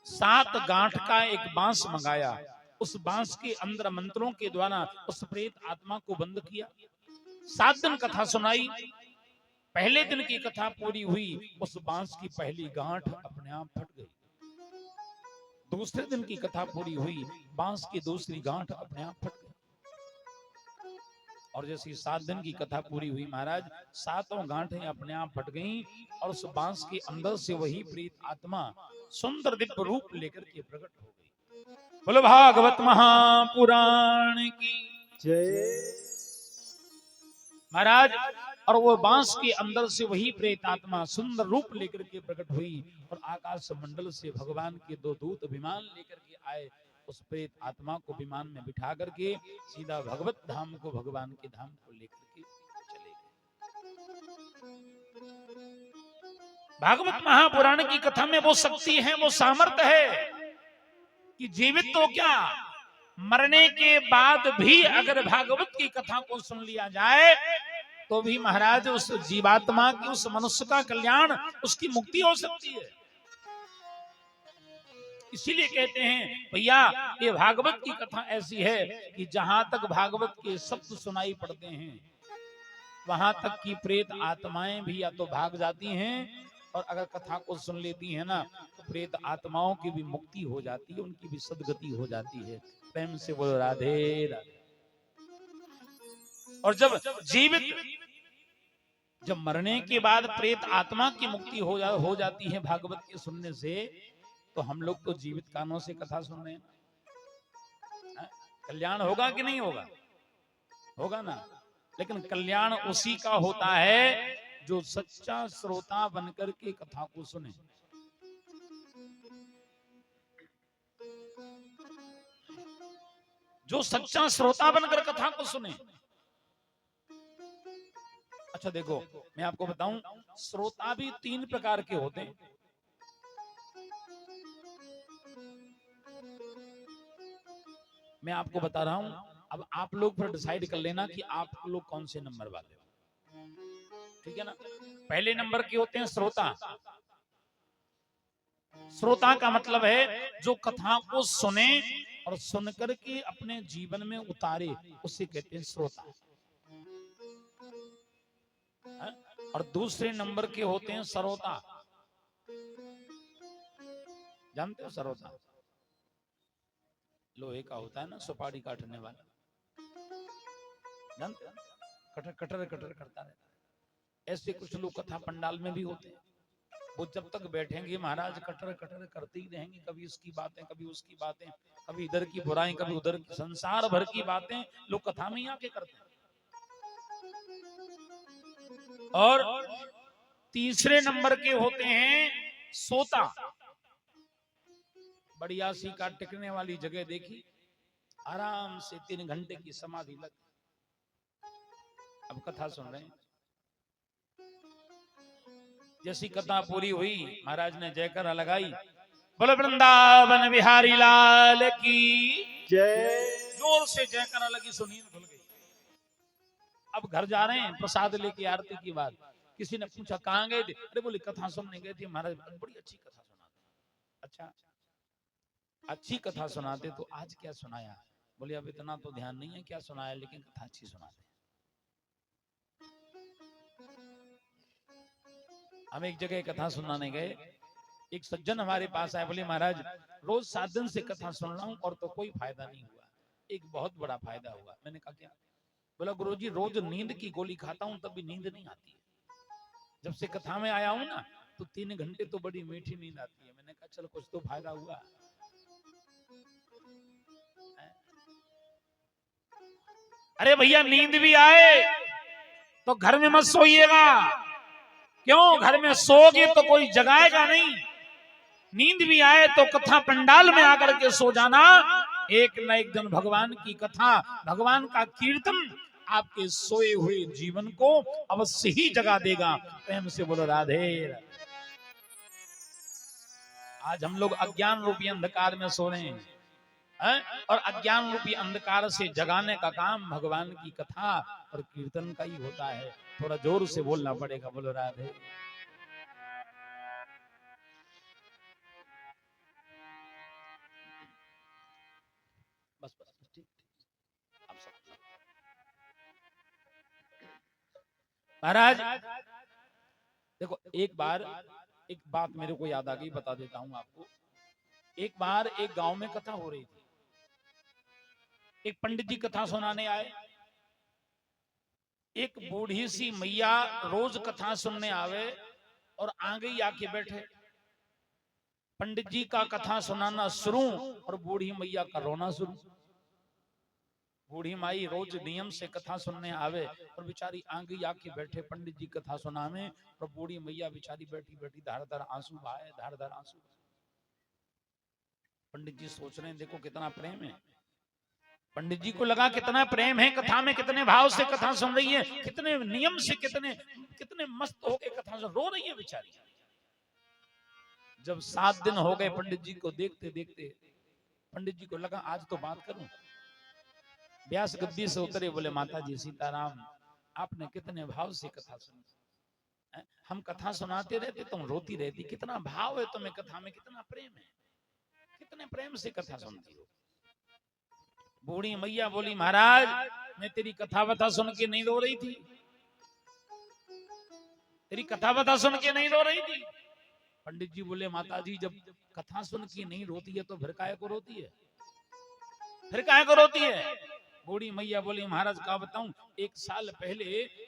7 गांठ का एक बांस मंगाया, उस बांस के अंदर मंत्रों के द्वारा उस प्रेत आत्मा को बंद किया। 7 दिन कथा सुनाई। पहले दिन की कथा पूरी हुई, उस बांस की पहली गांठ अपने आप फट गई। दूसरे दिन की कथा पूरी हुई, बांस की दूसरी गांठ अपने आप फट गई। और जैसे 7 दिन की कथा पूरी हुई महाराज, 7 गांठें अपने आप फट गईं और उस बांस के अंदर से वही प्रेत आत्मा सुंदर दिव्य रूप लेकर के प्रकट हो गई। बोलो भागवत महापुराण की
जय।
महाराज, और वो बांस के अंदर से वही प्रेत आत्मा सुंदर रूप लेकर के प्रकट हुई और आकाश मंडल से भगवान के 2 दूत विमान लेकर के आए। उस प्रेत आत्मा को विमान में बिठा करके सीधा भगवत धाम को, भगवान के धाम को लेकर के चले गए। भागवत महापुराण की कथा में वो शक्ति है, वो सामर्थ्य है कि जीवित तो क्या, मरने के बाद भी अगर भागवत की कथा को सुन लिया जाए तो भी महाराज उस जीवात्मा की, उस मनुष्य का कल्याण, उसकी मुक्ति हो सकती है। इसीलिए कहते हैं भैया ये भागवत की कथा ऐसी है कि जहां तक भागवत के शब्द सुनाई पड़ते हैं वहां तक की प्रेत आत्माएं भी या तो भाग जाती हैं, और अगर कथा को सुन लेती है ना तो प्रेत आत्माओं की भी मुक्ति हो जाती है, उनकी भी सदगति हो जाती है। प्रेम से बोलो राधे राधे। और जब मरने के बाद प्रेत आत्मा की मुक्ति हो जाती है भागवत के सुनने से, तो हम लोग तो जीवित कानों से कथा सुन रहे हैं। कल्याण होगा कि नहीं होगा? होगा ना। लेकिन कल्याण उसी का होता है जो सच्चा श्रोता बनकर के कथा को सुने। जो सच्चा श्रोता बनकर कथा को सुने। अच्छा देखो, मैं आपको बताऊं, श्रोता भी 3 प्रकार के होते हैं। मैं आपको बता रहा हूं, अब आप लोग फिर डिसाइड कर लेना कि आप लोग कौन से नंबर वाले हो। ठीक है ना। पहले नंबर के होते हैं श्रोता। श्रोता का मतलब है जो कथा को सुने और सुनकर के अपने जीवन में उतारे, उसे कहते हैं श्रोता। और दूसरे नंबर के होते हैं सरोता। जानते हो सरोता? लोहे का होता है ना, सुपारी काटने वाला, जानते हो? कटर कटर कटर करता रहता है। ऐसे कुछ लोग कथा पंडाल में भी होते हैं। वो जब तक बैठेंगे महाराज कटर कटर करते ही रहेंगे, कभी इसकी बातें, कभी उसकी बातें, कभी इधर की बुराई, कभी उधर की, संसार भर की बातें लोग कथा में ही आके करते हैं। और तीसरे नंबर के होते हैं सोता। बढ़िया सी का टिकने वाली जगह देखी, आराम से 3 घंटे की समाधि लग, अब कथा सुन रहे हैं। जैसी कथा पूरी हुई, महाराज ने जयकारा लगाई, बोलो वृंदावन बिहारी लाल की
जय।
जोर से जयकारा लगी, सुनील खुल गई। अब घर जा रहे हैं प्रसाद लेके आरती की बात। किसी ने पूछा कहाँ गए थे? अरे बोले कथा सुनने गए थे महाराज, बड़ी अच्छी कथा सुनाते। अच्छा, अच्छी कथा सुनाते तो आज क्या सुनाया? बोले अब इतना तो ध्यान नहीं है क्या सुनाया, लेकिन कथा अच्छी सुनाते। हम एक जगह कथा सुनाने गए, एक सज्जन हमारे पास आए, बोले महाराज रोज 7 दिन से कथा सुन रहा हूं और तो कोई फायदा नहीं हुआ, एक बहुत बड़ा फायदा हुआ। मैंने कहा क्या? बोला गुरुजी रोज नींद की गोली खाता हूं तब भी नींद नहीं आती है, जब से कथा में आया हूं ना तो 3 घंटे तो बड़ी मीठी नींद आती है। मैंने कहा चल कुछ तो फायदा हुआ। अरे भैया नींद भी आए तो घर में मत सोइएगा। क्यों? घर में सोओगे तो कोई जगाएगा नहीं। नींद भी आए तो कथा पंडाल में आकर के सो जाना। एक न एक दिन भगवान की कथा, भगवान का कीर्तन आपके सोए हुए जीवन को अवश्य ही जगा देगा। प्रेम से बोलो राधे। आज हम लोग अज्ञान रूपी अंधकार में सो रहे हैं, और अज्ञान रूपी अंधकार से जगाने का काम भगवान की कथा और कीर्तन का ही होता है। थोड़ा जोर से बोलना पड़ेगा, बोलो राधे। बस बस ठीक। महाराज देखो, एक बात मेरे को याद आ गई, बता देता हूं आपको। एक बार एक गांव में कथा हो रही थी, एक पंडित जी कथा सुनाने आए। एक बूढ़ी सी मैया रोज कथा सुनने आवे और आगे आके बैठे। पंडित जी का कथा सुनाना शुरू और बूढ़ी मैया का रोना शुरू। बूढ़ी माई रोज नियम से कथा सुनने आवे और बेचारी आगे आके बैठे पंडित जी कथा सुनावे, और बूढ़ी मैया बेचारी बैठी बैठी धार धार आंसू बहाए, धार धार आंसू। पंडित जी सोच रहे हैं देखो कितना प्रेम है। पंडित जी को लगा कितना प्रेम है कथा में, कितने भाव से कथा सुन रही है, कितने नियम से, कितने मस्त होके कथा सुन, रो रही है बेचारी। जब 7 दिन हो गए पंडित जी को देखते देखते, पंडित जी को लगा आज तो बात करूं। व्यास गद्दी से उतरे, बोले माता जी सीताराम, आपने कितने भाव से कथा सुनी। हम कथा सुनाते रहते तुम रोती रहती, कितना भाव है तुम्हें कथा में, कितना प्रेम है, कितने प्रेम से कथा सुनती हो। बूढ़ी मैया बोली महाराज मैं तेरी कथा बता सुन के नहीं रो रही थी, तेरी कथा बता सुन के नहीं रो रही थी। पंडित जी बोले माता जी जब कथा सुन के नहीं रोती है तो फिर काहे को रोती है, फिर काहे को रोती है। बूढ़ी मैया बोली महाराज का बताऊं, 1 साल पहले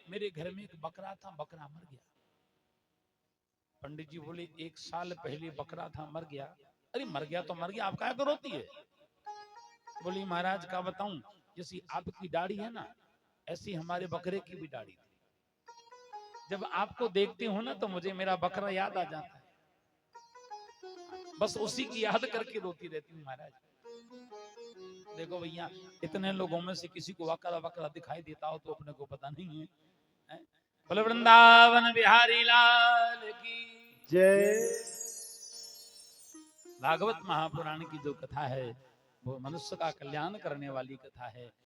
मेरे घर में एक बकरा था, बकरा मर गया। पंडित जी बोले 1 साल पहले बकरा था मर गया, अरे मर गया तो मर गया, आप काहे को रोती है। बोली महाराज का बताऊं, जैसी आपकी दाढ़ी है ना ऐसी हमारे बकरे की भी दाढ़ी थी, जब आपको देखती हूं ना तो मुझे मेरा बकरा याद आ जाता है, बस उसी की याद करके रोती रहती हूँ महाराज। देखो भैया इतने लोगों में से किसी को बकरा बकरा दिखाई देता हो तो अपने को पता नहीं है, हैं? बोले वृंदावन बिहारी लाल की
जय।
भागवत महापुराण की जो कथा है वो मनुष्य का कल्याण करने वाली कथा है।